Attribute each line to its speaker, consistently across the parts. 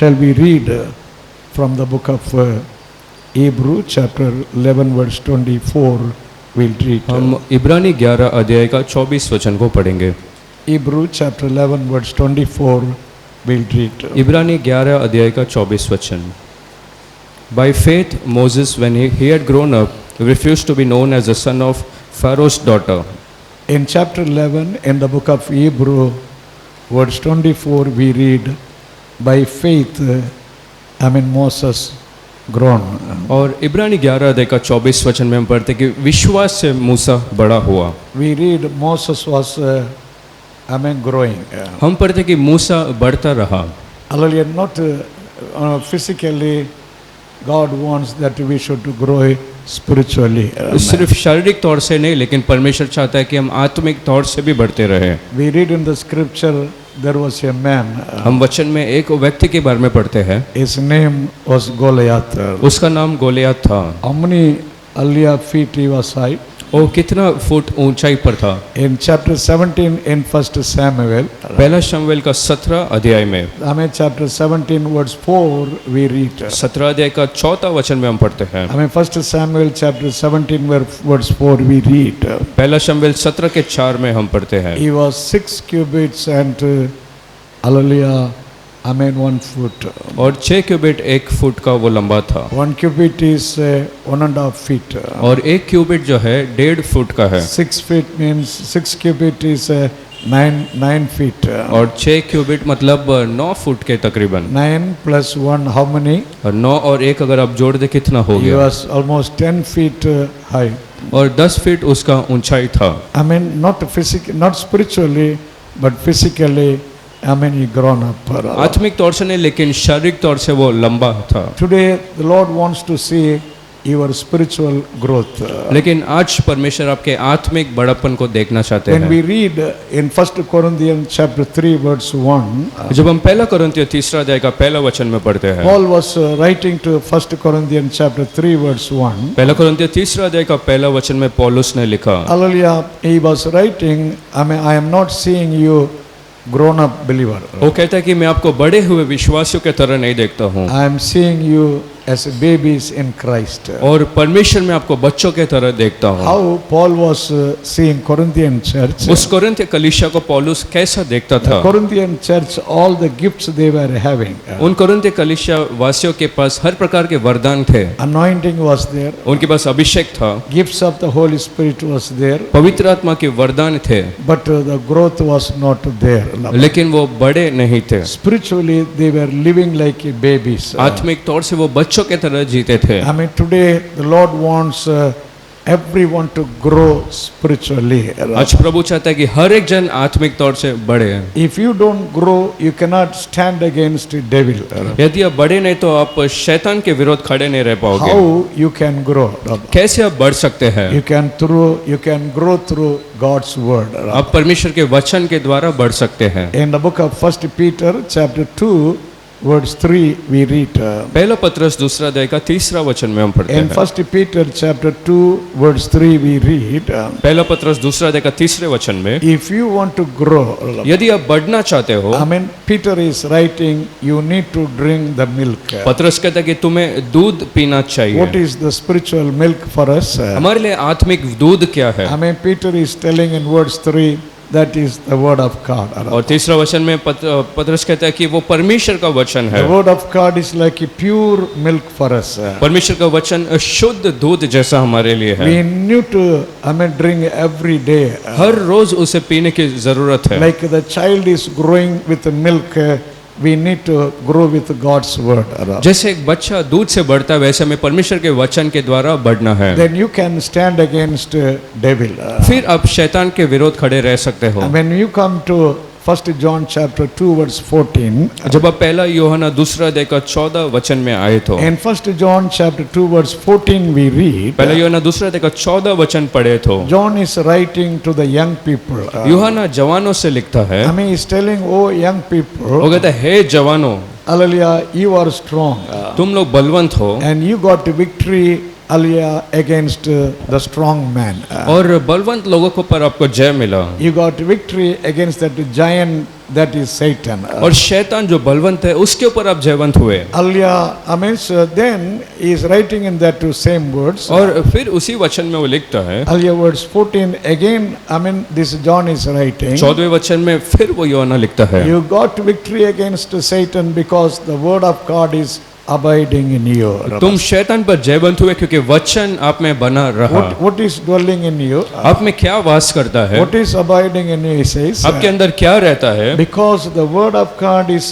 Speaker 1: shall we read from the book of Hebrew chapter 11 verse 24. We'll read.
Speaker 2: हम इब्रानी 11 अध्याय का 24 वचन को पढ़ेंगे.
Speaker 1: Hebrew chapter 11 verse 24. We'll read.
Speaker 2: इब्रानी 11 अध्याय का 24 वचन. By faith Moses, when he had grown up, refused to be known as the son of Pharaoh's daughter.
Speaker 1: In chapter 11 in the book of Hebrew verse 24 we read, by faith Moses grown.
Speaker 2: और इब्रानी 11 अध्याय का 24 वचन में हम पढ़ते कि विश्वास से मूसा बड़ा हुआ.
Speaker 1: We read Moses was growing.
Speaker 2: हम पढ़ते कि मूसा बढ़ता रहा.
Speaker 1: Hallelujah. Not physically, God wants that we should grow spiritually.
Speaker 2: सिर्फ शारीरिक तौर से नहीं, लेकिन परमेश्वर चाहता है कि हम आत्मिक तौर से भी बढ़ते रहें.
Speaker 1: We read in the scripture there was a man.
Speaker 2: हम वचन में एक व्यक्ति के बारे में पढ़ते हैं.
Speaker 1: His name was Goliath.
Speaker 2: उसका नाम गोलियत था.
Speaker 1: How many feet he was high?
Speaker 2: वो कितना फुट ऊंचाई पर था?
Speaker 1: In chapter 17 in first Samuel.
Speaker 2: पहला शमूएल का 17 अध्याय में.
Speaker 1: Chapter 17 verse 4 we read.
Speaker 2: 17 अध्याय का 4 वचन में हम पढ़ते हैं.
Speaker 1: first Samuel chapter 17 verse 4 we read.
Speaker 2: पहला शमूएल 17 के 4 में हम पढ़ते हैं.
Speaker 1: He was 6 cubits and hallelujah 1 foot.
Speaker 2: और 6 क्यूबिट 1 फुट का वो लंबा था.
Speaker 1: 1 cubit is 1.5 feet.
Speaker 2: और 1 क्यूबिट जो है 1.5 फुट का है.
Speaker 1: 6 feet means 6 cubit is 9 feet.
Speaker 2: और 6 क्यूबिट मतलब 9 फुट के तकरीबन.
Speaker 1: 9 plus 1 how many?
Speaker 2: और 9 और 1 अगर आप जोड़ दे कितना हो
Speaker 1: He
Speaker 2: गया?
Speaker 1: was almost 10 feet high.
Speaker 2: और 10 फीट उसका ऊंचाई था.
Speaker 1: not spiritually but physically he grown up.
Speaker 2: आत्मिक तौर से नहीं, लेकिन शारीरिक तौर से वो लंबा था.
Speaker 1: Today the Lord wants to see your spiritual growth.
Speaker 2: लेकिन आज परमेश्वर आपके आत्मिक बड़प्पन को देखना चाहते
Speaker 1: When
Speaker 2: हैं.
Speaker 1: we read in 1 Corinthians chapter 3 verse 1,
Speaker 2: जब हम पहला कोरिन्थियों 3 अध्याय का पहला वचन में पढ़ते हैं.
Speaker 1: Paul was writing to 1 Corinthians chapter 3 verse 1.
Speaker 2: पहला कोरिन्थियों 3 अध्याय का पहला वचन में पौलुस ने लिखा.
Speaker 1: Hallelujah. He was writing, I am not seeing you grown up believer.
Speaker 2: वो कहता है कि मैं आपको बड़े हुए विश्वासियों के तरह नहीं देखता हूँ.
Speaker 1: I am seeing you as babies in Christ.
Speaker 2: और परमेश्वर में आपको बच्चों के तरह देखता हूँ.
Speaker 1: How Paul was seeing Corinthian church.
Speaker 2: उस कोरिन्थ कलीसिया को पौलुस कैसा देखता था?
Speaker 1: Corinthian church, all the gifts they were having.
Speaker 2: उन कोरिन्थ कलीसिया वासियों के पास हर प्रकार के वरदान थे.
Speaker 1: Anointing was there.
Speaker 2: उनके पास अभिषेक था.
Speaker 1: Gifts of the Holy Spirit was there.
Speaker 2: पवित्र आत्मा के वरदान थे.
Speaker 1: But the growth was not there.
Speaker 2: लेकिन वो बड़े नहीं थे.
Speaker 1: Spiritually they were living like babies.
Speaker 2: आत्मिक तौर से वो बच्चों के तरह जीते थे.
Speaker 1: Today the Lord wants everyone to grow spiritually.
Speaker 2: आज प्रभु चाहता है कि हर एक जन आत्मिक तौर से बढ़े.
Speaker 1: If you don't grow, you cannot stand against the devil.
Speaker 2: यदि आप बढ़े नहीं तो आप शैतान के विरोध खड़े नहीं रह पाओगे.
Speaker 1: How you can grow?
Speaker 2: कैसे आप बढ़ सकते हैं?
Speaker 1: You can grow through God's word.
Speaker 2: आप परमेश्वर के वचन के द्वारा बढ़ सकते हैं.
Speaker 1: In the book of 1 Peter chapter 2 verse 3 we read.
Speaker 2: पहला पत्रस 2 अध्याय का 3 वचन में हम पढ़ते हैं.
Speaker 1: In 1 Peter chapter 2 verse 3 we read.
Speaker 2: पहला पत्रस 2 अध्याय का 3 वचन में,
Speaker 1: If you want to grow,
Speaker 2: यदि आप बढ़ना चाहते हो,
Speaker 1: Peter is writing, you need to drink the milk.
Speaker 2: पत्रस कहता है कि तुम्हें दूध पीना चाहिए.
Speaker 1: What is the spiritual milk for us?
Speaker 2: हमारे लिए आत्मिक दूध क्या है?
Speaker 1: Peter is telling in verse 3 that is the word of God.
Speaker 2: और 3 वचन में पत्रस कहता है कि वो परमेश्वर का वचन है.
Speaker 1: The word of God is like a pure milk for us.
Speaker 2: परमेश्वर का वचन शुद्ध दूध जैसा हमारे लिए है.
Speaker 1: We need to drink every day.
Speaker 2: हर रोज उसे पीने की जरूरत है.
Speaker 1: Like the child is growing with milk, we need to grow with God's word.
Speaker 2: जैसे एक बच्चा दूध से बढ़ता है, वैसे हमें परमेश्वर के वचन के द्वारा बढ़ना है.
Speaker 1: Then you can stand against devil.
Speaker 2: फिर आप शैतान के विरोध खड़े रह सकते हो.
Speaker 1: When you come to 1 John chapter 2 verse 14.
Speaker 2: जब आप पहला यूहन्ना 2 अध्याय का 14 वचन में आए तो.
Speaker 1: In 1 John chapter 2 verse 14 we read.
Speaker 2: पहला यूहन्ना 2 अध्याय का 14 वचन पढ़े तो.
Speaker 1: John is writing to the young people.
Speaker 2: यूहन्ना जवानों से लिखता है.
Speaker 1: he is telling, oh young people.
Speaker 2: वो कहता है, हे जवानों,
Speaker 1: Hallelujah, you are strong.
Speaker 2: तुम लोग बलवंत हो.
Speaker 1: And you got victory. Against the strong man.
Speaker 2: और बलवंत लोगों को पर आपको जय मिला.
Speaker 1: You got victory against that giant that is Satan.
Speaker 2: और शैतान जो बलवंत है उसके ऊपर आप जयवंत हुए।
Speaker 1: Then he is writing in that same words.
Speaker 2: और फिर उसी वचन में वो लिखता है,
Speaker 1: Earlier verse 14 again, this John is writing.
Speaker 2: 14वें वचन में फिर वो यूहन्ना लिखता है,
Speaker 1: You got victory against Satan because the word of God is abiding in you.
Speaker 2: तुम शैतान पर जयवंत हुए क्योंकि वचन आप में बना रहा।
Speaker 1: What is dwelling in you?
Speaker 2: आप में क्या वास करता है?
Speaker 1: What is abiding in you, he says.
Speaker 2: आपके अंदर क्या रहता है?
Speaker 1: Because the word of God is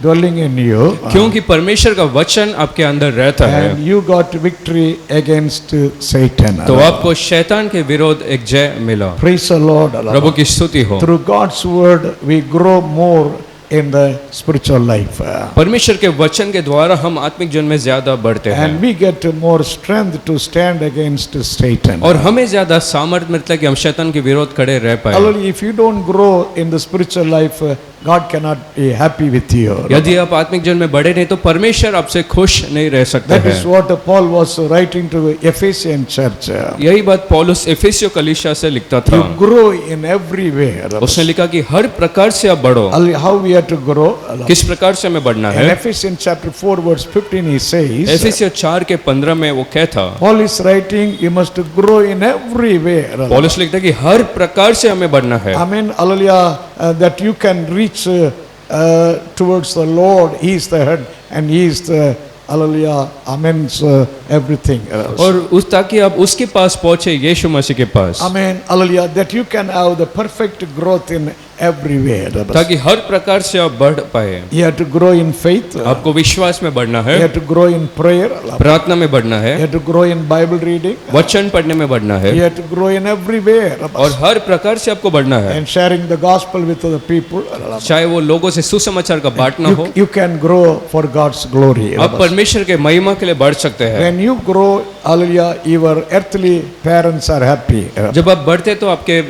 Speaker 1: dwelling in you.
Speaker 2: क्योंकि परमेश्वर का वचन आपके अंदर रहता है,
Speaker 1: And you got victory against Satan.
Speaker 2: तो आपको शैतान के विरोध एक जय मिला।
Speaker 1: Praise the Lord.
Speaker 2: प्रभु की स्तुति हो।
Speaker 1: Through God's word we grow more in the spiritual life.
Speaker 2: परमेश्वर के वचन के द्वारा हम आत्मिक जीवन में ज्यादा बढ़ते हैं
Speaker 1: And we get more strength to stand against Satan.
Speaker 2: और हमें ज्यादा सामर्थ्य मिलता है कि हम शैतान के विरोध खड़े रह पाए।
Speaker 1: Hallelujah. If you don't grow in the spiritual life, God cannot be happy with you.
Speaker 2: यदि आप आत्मिक जीवन में बढ़े नहीं तो परमेश्वर आपसे खुश नहीं रह सकते
Speaker 1: That is
Speaker 2: हैं।
Speaker 1: what Paul was writing to the Ephesian church.
Speaker 2: यही बात पौलुस एफेसियों कलीसिया से लिखता था।
Speaker 1: You grow in every way.
Speaker 2: उसने लिखा कि हर प्रकार से आप बढ़ो।
Speaker 1: Hallelujah. How we have to grow?
Speaker 2: किस प्रकार से हमें बढ़ना
Speaker 1: In
Speaker 2: है?
Speaker 1: Ephesians chapter 4 verse 15 he says,
Speaker 2: एफेसियों 4 के 15 में वो कहता,
Speaker 1: Paul is writing, you must grow in every way.
Speaker 2: पौलुस लिखता है कि हर प्रकार से हमें बढ़ना है।
Speaker 1: Amen. Hallelujah. That you can reach towards the Lord. He is the head and he is the hallelujah. Amen. So everything.
Speaker 2: और उस ताकि आप उसके पास पहुंचे, यीशु मसीह के पास,
Speaker 1: Amen. Hallelujah. That you can have the perfect growth in every way.
Speaker 2: ताकि हर प्रकार से आप बढ़ पाए।
Speaker 1: You have to grow in faith.
Speaker 2: आपको विश्वास में बढ़ना
Speaker 1: You
Speaker 2: है,
Speaker 1: have to grow in prayer.
Speaker 2: प्रार्थना में बढ़ना
Speaker 1: You
Speaker 2: है,
Speaker 1: have to grow in Bible reading.
Speaker 2: वचन पढ़ने में बढ़ना है,
Speaker 1: You have to grow in every way.
Speaker 2: और हर प्रकार से आपको बढ़ना है।
Speaker 1: And sharing the gospel with other people.
Speaker 2: चाहे वो लोगों से सुसमाचार का बांटना हो,
Speaker 1: You can grow for God's glory.
Speaker 2: आप परमेश्वर के महिमा के लिए बढ़ सकते हैं।
Speaker 1: When you grow, hallelujah, your earthly parents are happy.
Speaker 2: जब आप बढ़ते तो आपके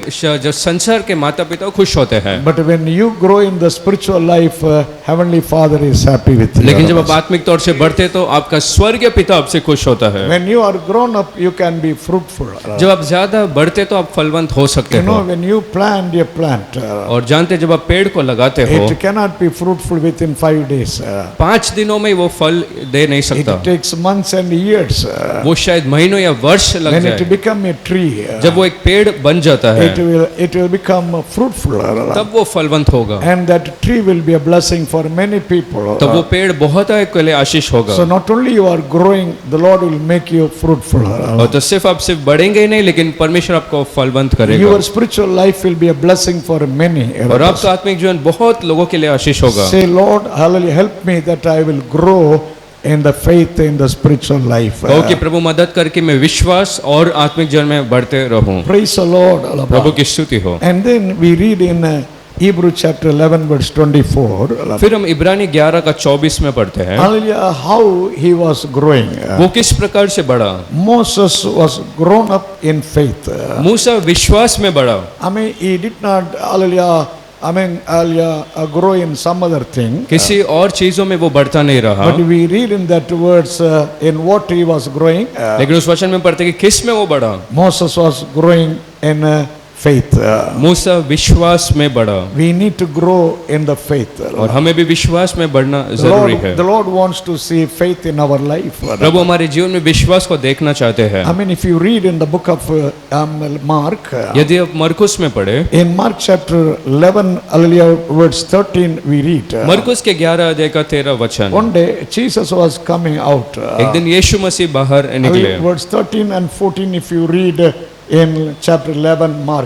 Speaker 2: जो संसार के माता पिता खुश होते हैं,
Speaker 1: But when you grow in the spiritual life, Heavenly Father is happy with you.
Speaker 2: लेकिन जब आप आत्मिक तौर से बढ़ते तो आपका स्वर्गीय पिता आपसे खुश होता है।
Speaker 1: When you are grown up, you can be fruitful.
Speaker 2: जब आप ज्यादा बढ़ते तो आप फलवंत हो सकते
Speaker 1: You know,
Speaker 2: हो।
Speaker 1: when you plant a plant,
Speaker 2: और जानते जब आप पेड़ को लगाते हो,
Speaker 1: it cannot be fruitful within 5 days.
Speaker 2: 5 दिनों में वो फल दे नहीं सकता,
Speaker 1: It takes months and years.
Speaker 2: वो शायद महीनों या वर्ष लग
Speaker 1: When it
Speaker 2: जाए।
Speaker 1: become a tree,
Speaker 2: जब वो एक पेड़ बन जाता है
Speaker 1: it will become fruitful.
Speaker 2: तब वो फलवंत होगा,
Speaker 1: And that tree will be a blessing for many people.
Speaker 2: तब वो पेड़ बहुत के लिए आशीष होगा।
Speaker 1: So not only you are growing, the Lord will make you fruitful.
Speaker 2: और तो सिर्फ आप सिर्फ बढ़ेंगे ही नहीं, लेकिन परमेश्वर आपको फलवंत करेगा,
Speaker 1: Your spiritual life will be a blessing for many.
Speaker 2: और आपका आत्मिक जीवन बहुत लोगों के लिए आशीष होगा।
Speaker 1: Say, Lord, hallelujah, help me that I will grow in the faith in the spiritual life.
Speaker 2: कहो कि प्रभु मदद करके मैं विश्वास और आत्मिक जीवन में बढ़ते रहूं।
Speaker 1: Praise the Lord.
Speaker 2: प्रभु की स्तुति हो।
Speaker 1: And then we read in Hebrew chapter 11 verse 24.
Speaker 2: फिर हम इब्रानी 11 का 24 में पढ़ते हैं,
Speaker 1: Hallelujah, how he was growing.
Speaker 2: वो किस प्रकार से बढ़ा।
Speaker 1: Moses was grown up in faith.
Speaker 2: मूसा विश्वास में बढ़ा,
Speaker 1: I mean, he did not, hallelujah, grow in some other thing.
Speaker 2: किसी और चीजों में वो बढ़ता नहीं रहा,
Speaker 1: But we read in that words in what he was growing.
Speaker 2: लेकिन उस वचन में पढ़ते हैं कि किस में वो बढ़ा।
Speaker 1: Moses was growing in faith.
Speaker 2: मूसा विश्वास में बढ़ा,
Speaker 1: We need to grow in the faith.
Speaker 2: और हमें भी विश्वास में बढ़ना
Speaker 1: The
Speaker 2: जरूरी
Speaker 1: Lord,
Speaker 2: है।
Speaker 1: the Lord wants to see faith in our life.
Speaker 2: प्रभु हमारे जीवन में विश्वास को देखना चाहते हैं।
Speaker 1: I mean, if you read in the book of Mark,
Speaker 2: यदि आप मरकुस में पढ़े,
Speaker 1: in Mark chapter 11, hallelujah, verse 13, we read.
Speaker 2: मरकुस के 11 अध्याय का 13 वचन,
Speaker 1: One day, Jesus was coming out.
Speaker 2: एक दिन यीशु मसीह बाहर निकले।
Speaker 1: Verse 13 and 14, if you read in chapter 11, Mark.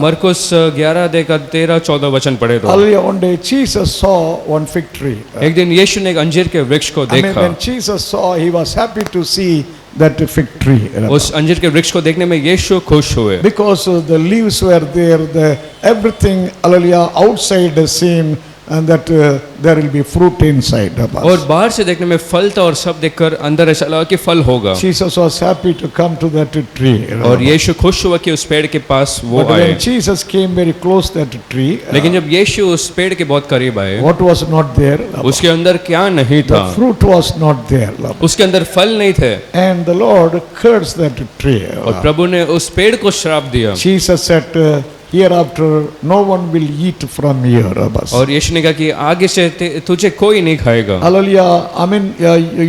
Speaker 2: मरकुस 11 अध्याय का 13-14 वचन पढ़े तो,
Speaker 1: Hallelujah, one day Jesus saw one fig tree.
Speaker 2: एक दिन यीशु ने एक अंजीर के वृक्ष को
Speaker 1: I mean,
Speaker 2: देखा।
Speaker 1: when Jesus saw, he was happy to see that fig tree.
Speaker 2: उस अंजीर के वृक्ष को देखने में यीशु खुश हुए,
Speaker 1: Because the leaves were there, everything, hallelujah, outside seemed and that there will be fruit inside.
Speaker 2: और बाहर से देखने में फल था और सब देखकर अंदर ऐसा लगा कि फल होगा।
Speaker 1: Jesus was happy to come to that tree.
Speaker 2: और यीशु खुश हुआ कि उस पेड़ के पास वो
Speaker 1: But
Speaker 2: आए।
Speaker 1: when Jesus came very close to that tree,
Speaker 2: लेकिन जब यीशु उस पेड़ के बहुत करीब आए,
Speaker 1: what was not there?
Speaker 2: उसके अंदर क्या नहीं था?
Speaker 1: The fruit was not there.
Speaker 2: उसके अंदर फल नहीं थे,
Speaker 1: And the Lord cursed that tree.
Speaker 2: और प्रभु ने उस पेड़ को श्राप दिया।
Speaker 1: Jesus said, hereafter no one will eat from here. बस.
Speaker 2: और यीशु ने कहा कि आगे से तुझे कोई नहीं खाएगा।
Speaker 1: Hallelujah. I mean,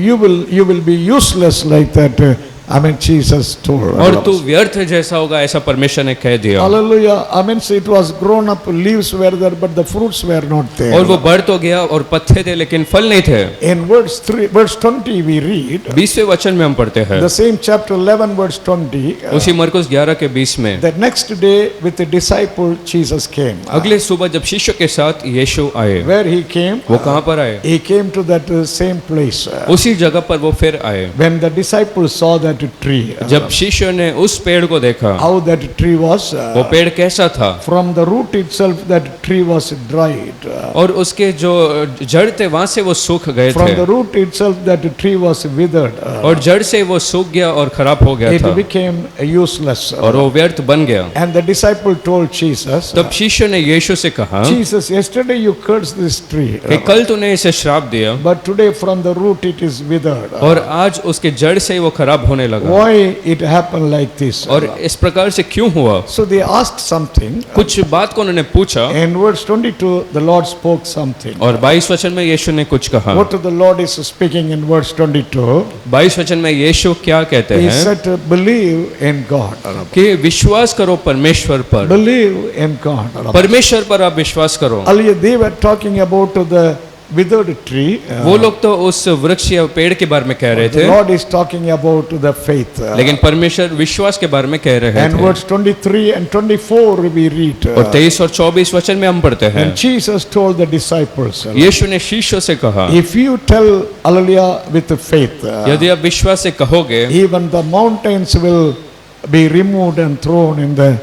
Speaker 1: you will be useless like that. I mean, Jesus told.
Speaker 2: और तू व्यर्थ जैसा होगा ऐसा परमेश्वर ने कह दिया।
Speaker 1: Hallelujah. I mean, so it was grown up, leaves were there, but the fruits were not there.
Speaker 2: और वो बढ़ तो गया और पत्ते थे लेकिन फल नहीं थे।
Speaker 1: In verse 20 we read,
Speaker 2: 20वें वचन में हम पढ़ते हैं,
Speaker 1: the same chapter 11 verse 20,
Speaker 2: उसी मरकुस 11 के 20 में,
Speaker 1: the next day with the disciple Jesus came.
Speaker 2: अगले सुबह जब शिष्यों के साथ यीशु आए,
Speaker 1: Where he came?
Speaker 2: वो कहाँ पर आए?
Speaker 1: He came to that same place.
Speaker 2: उसी जगह पर वो फिर आए।
Speaker 1: When the disciples saw that tree,
Speaker 2: जब शिष्यों ने उस पेड़ को देखा,
Speaker 1: how that tree was,
Speaker 2: वो पेड़ कैसा था,
Speaker 1: from the root itself that tree was dried.
Speaker 2: और उसके जो जड़ थे वहां से वो सूख गए
Speaker 1: From
Speaker 2: थे,
Speaker 1: the root itself that tree was withered.
Speaker 2: और जड़ से वो सूख गया और खराब हो गया
Speaker 1: It
Speaker 2: था
Speaker 1: became useless.
Speaker 2: और वो व्यर्थ बन गया।
Speaker 1: And the disciple told Jesus,
Speaker 2: तब शिष्यों ने यीशु से कहा
Speaker 1: Jesus, yesterday you cursed this tree,
Speaker 2: कि कल तूने इसे श्राप दिया
Speaker 1: but today from the root it is withered.
Speaker 2: और आज उसके जड़ से वो खराब होने लगा,
Speaker 1: Why it happened like this?
Speaker 2: और इस प्रकार से क्यों हुआ?
Speaker 1: So they asked something.
Speaker 2: कुछ बात को उन्होंने पूछा
Speaker 1: In verse 22, the Lord spoke something.
Speaker 2: और 22 वचन में यीशु ने कुछ कहा।
Speaker 1: What the Lord is speaking in verse 22?
Speaker 2: 22 वचन में यीशु क्या कहते
Speaker 1: He
Speaker 2: हैं
Speaker 1: said, believe in God.
Speaker 2: कि विश्वास करो परमेश्वर पर,
Speaker 1: Believe in God.
Speaker 2: परमेश्वर पर आप विश्वास करो।
Speaker 1: Earlier they were talking about the withered tree.
Speaker 2: वो लोग तो उस वृक्ष या पेड़ के बारे में कह रहे
Speaker 1: The
Speaker 2: थे,
Speaker 1: Lord is talking about the faith.
Speaker 2: लेकिन परमेश्वर विश्वास के बारे में कह रहे
Speaker 1: And
Speaker 2: थे।
Speaker 1: verse 23 and 24 we read.
Speaker 2: और 23 और 24 वचन में हम पढ़ते हैं,
Speaker 1: And Jesus told the disciples,
Speaker 2: यीशु ने शिष्यों से कहा,
Speaker 1: if you tell hallelujah with faith,
Speaker 2: यदि आप विश्वास से कहोगे
Speaker 1: even the mountains will be removed and thrown in the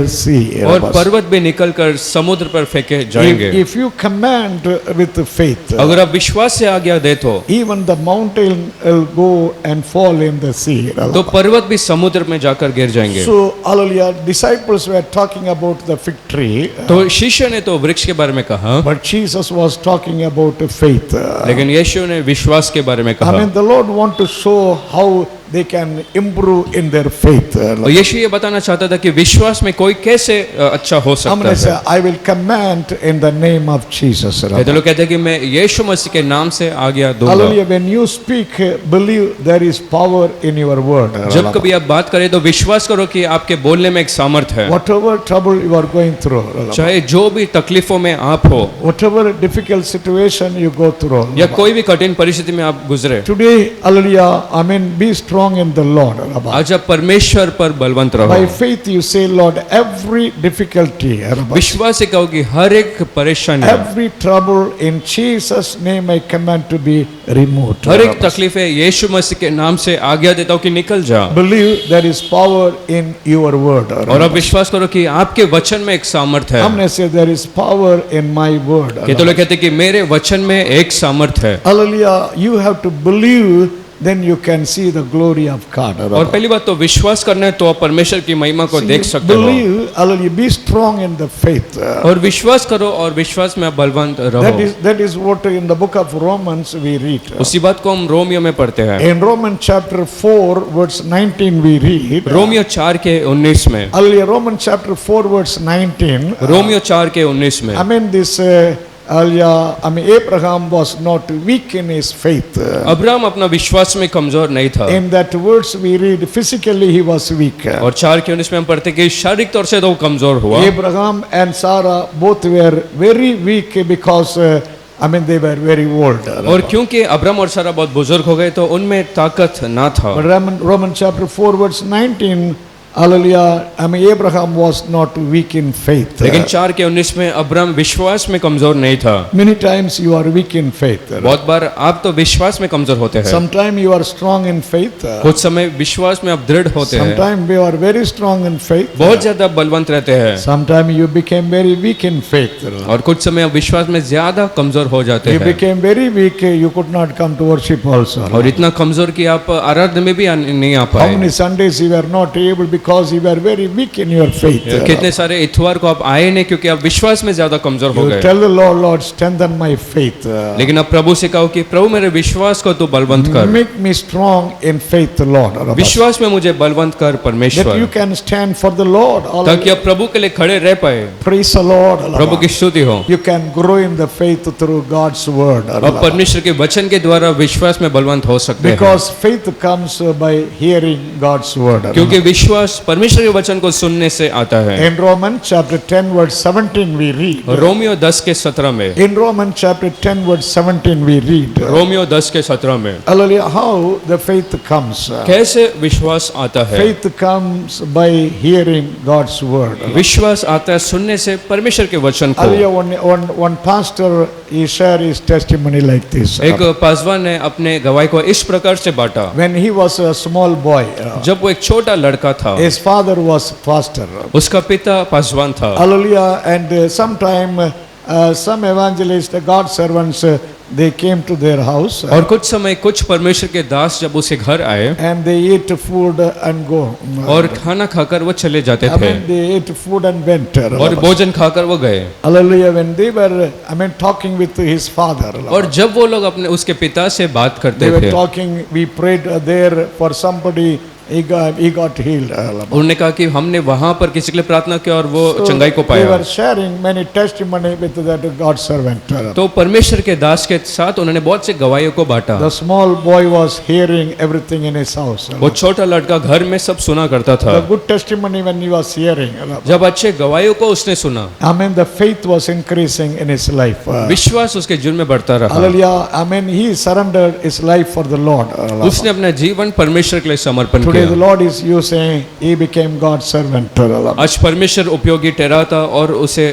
Speaker 1: sea.
Speaker 2: और पर्वत भी निकलकर समुद्र पर फेंके जाएंगे।
Speaker 1: If you command with faith,
Speaker 2: अगर आप विश्वास से आज्ञा दे तो
Speaker 1: even the mountain will go and fall in the sea.
Speaker 2: तो पर्वत भी समुद्र में जाकर गिर जाएंगे।
Speaker 1: So hallelujah, disciples were talking about the fig tree,
Speaker 2: तो शिष्य ने तो वृक्ष के बारे में कहा,
Speaker 1: but Jesus was talking about faith.
Speaker 2: लेकिन यीशु ने विश्वास के बारे में
Speaker 1: I
Speaker 2: कहा।
Speaker 1: mean, the Lord want to show how they can improve in their faith.
Speaker 2: और यीशु ये बताना चाहता था कि विश्वास में कोई कैसे अच्छा हो
Speaker 1: I'm
Speaker 2: सकता
Speaker 1: going to say,
Speaker 2: है।
Speaker 1: I will command in the name of Jesus.
Speaker 2: तो लोग कहते हैं कि मैं यीशु मसीह के नाम से आज्ञा दूंगा।
Speaker 1: Hallelujah. When you speak, believe there is power in your word.
Speaker 2: जब कभी आप बात करें तो विश्वास करो कि आपके बोलने में एक सामर्थ है।
Speaker 1: Whatever trouble you are going through,
Speaker 2: चाहे जो भी तकलीफों में आप हो
Speaker 1: whatever difficult situation you go through,
Speaker 2: या कोई भी कठिन परिस्थिति में आप गुजरे,
Speaker 1: today, hallelujah, I mean, be strong in the Lord.
Speaker 2: आज आप परमेश्वर पर बलवंत रहो।
Speaker 1: By faith you say, Lord, every difficulty,
Speaker 2: विश्वास से कहो कि हर एक परेशानी,
Speaker 1: every trouble in Jesus' name I command to be removed.
Speaker 2: हर एक तकलीफ है यीशु मसीह के नाम से आज्ञा देता हूँ कि निकल जा।
Speaker 1: Believe there is power in your word.
Speaker 2: और आप विश्वास करो कि आपके वचन में एक सामर्थ है।
Speaker 1: हमने से there is power in my word.
Speaker 2: कि तो लोग कहते हैं कि मेरे वचन में एक सामर्थ है।
Speaker 1: Hallelujah, you have to believe, then you can see the glory of God.
Speaker 2: और पहली बात तो विश्वास करना है तो आप परमेश्वर की महिमा को देख सकते हो।
Speaker 1: Believe, hallelujah, be strong in the faith.
Speaker 2: और विश्वास करो और विश्वास में आप बलवंत रहो।
Speaker 1: That is what in the book of Romans we read.
Speaker 2: उसी बात को हम रोमियो में पढ़ते हैं।
Speaker 1: In Romans chapter 4 verse 19 we read.
Speaker 2: Romeo 4 के 19 में,
Speaker 1: Hallelujah, Romans chapter 4 verse 19.
Speaker 2: Romeo 4 के 19 में,
Speaker 1: I mean this Abraham was not weak in his faith.
Speaker 2: Abraham अपना विश्वास में कमजोर नहीं था।
Speaker 1: In that verse we read physically he was weak.
Speaker 2: और 4 के 19 में हम पढ़ते कि शारीरिक तौर से तो वो कमजोर हुआ।
Speaker 1: Abraham and Sarah both were very weak because they were very old.
Speaker 2: और क्योंकि अब्राहम और सारा बहुत बुजुर्ग हो गए तो उनमें ताकत ना था।
Speaker 1: But Romans chapter 4 verse 19, hallelujah, Abraham was not weak in faith.
Speaker 2: लेकिन 4 के 19 में अब्राहम विश्वास में कमजोर नहीं था।
Speaker 1: Many times you are weak in faith.
Speaker 2: बहुत बार आप तो विश्वास में कमजोर होते हैं।
Speaker 1: Sometimes you are strong in faith.
Speaker 2: कुछ समय विश्वास में आप दृढ़ होते हैं।
Speaker 1: Sometimes you are very strong in faith.
Speaker 2: बहुत ज्यादा बलवंत रहते हैं।
Speaker 1: Sometimes you became very weak in faith.
Speaker 2: और कुछ समय आप विश्वास में ज्यादा कमजोर हो जाते
Speaker 1: You
Speaker 2: हैं।
Speaker 1: became very weak, you could not come to worship also.
Speaker 2: और इतना कमजोर कि आप आराधना में भी नहीं आ
Speaker 1: How
Speaker 2: पाए।
Speaker 1: many Sundays you were not able because you were very weak in your faith.
Speaker 2: कितने सारे इतवार को आप आए नहीं क्योंकि आप विश्वास में ज्यादा कमजोर हो
Speaker 1: You
Speaker 2: गए।
Speaker 1: tell the Lord, Lord, strengthen my faith.
Speaker 2: लेकिन अब प्रभु से कहो कि प्रभु मेरे विश्वास को तू बलवंत कर,
Speaker 1: Make me strong in faith, Lord.
Speaker 2: विश्वास में मुझे बलवंत कर
Speaker 1: That you
Speaker 2: परमेश्वर,
Speaker 1: can stand for the Lord.
Speaker 2: ताकि अब प्रभु के लिए खड़े रह पाए।
Speaker 1: Praise the Lord.
Speaker 2: प्रभु की स्तुति हो।
Speaker 1: You can grow in the faith through God's word.
Speaker 2: अब परमेश्वर के वचन के द्वारा विश्वास में बलवंत हो सकते हैं,
Speaker 1: Because faith comes by hearing God's word.
Speaker 2: क्योंकि विश्वास परमेश्वर के वचन को सुनने से आता है।
Speaker 1: In Romans chapter 10 verse 17 we read.
Speaker 2: Romeo 10 के 17 में,
Speaker 1: In Romans chapter 10 verse 17 we read.
Speaker 2: Romeo 10 के 17 में
Speaker 1: Hallelujah. How the faith comes.
Speaker 2: कैसे विश्वास आता है?
Speaker 1: Faith comes by hearing God's word.
Speaker 2: विश्वास आता है सुनने से परमेश्वर के वचन को।
Speaker 1: Hallelujah. One pastor he shared his testimony like this.
Speaker 2: एक पासवान ने अपने गवाही को इस प्रकार से बांटा।
Speaker 1: When he was a small boy,
Speaker 2: जब वो एक छोटा लड़का था,
Speaker 1: his father was pastor.
Speaker 2: उसका पिता पासवान था।
Speaker 1: Hallelujah. And sometime some evangelists, God servants, they came to their house
Speaker 2: और कुछ समय कुछ परमेश्वर के दास जब उसे घर आए
Speaker 1: and they ate food and go.
Speaker 2: और खाना खाकर वो चले जाते
Speaker 1: I
Speaker 2: थे
Speaker 1: mean, they ate food and went.
Speaker 2: और भोजन खाकर वो गए।
Speaker 1: Hallelujah. When they were, I mean, talking with his father.
Speaker 2: और जब वो लोग अपने उसके पिता से बात
Speaker 1: They
Speaker 2: करते
Speaker 1: were
Speaker 2: थे,
Speaker 1: talking, we prayed there for somebody, he got healed.
Speaker 2: उन्होंने कहा कि हमने वहां पर किसी के लिए प्रार्थना की और वो चंगाई को
Speaker 1: they
Speaker 2: पाया।
Speaker 1: were sharing many testimony with that God servant.
Speaker 2: तो परमेश्वर के दास के साथ उन्होंने बहुत से गवाहियों को बांटा।
Speaker 1: The small boy was hearing everything in his house.
Speaker 2: वो छोटा लड़का घर में सब सुना करता था।
Speaker 1: The good testimony when he was hearing.
Speaker 2: जब अच्छे गवाहियों को उसने सुना,
Speaker 1: I mean, the faith was increasing in his life.
Speaker 2: विश्वास उसके जीवन में बढ़ता रहा।
Speaker 1: Hallelujah. I mean, he surrendered his life for the Lord.
Speaker 2: उसने अपना जीवन परमेश्वर के लिए समर्पण
Speaker 1: Today the
Speaker 2: किया।
Speaker 1: Lord is using, he became God's servant.
Speaker 2: आज परमेश्वर उपयोगी ठहराता और उसे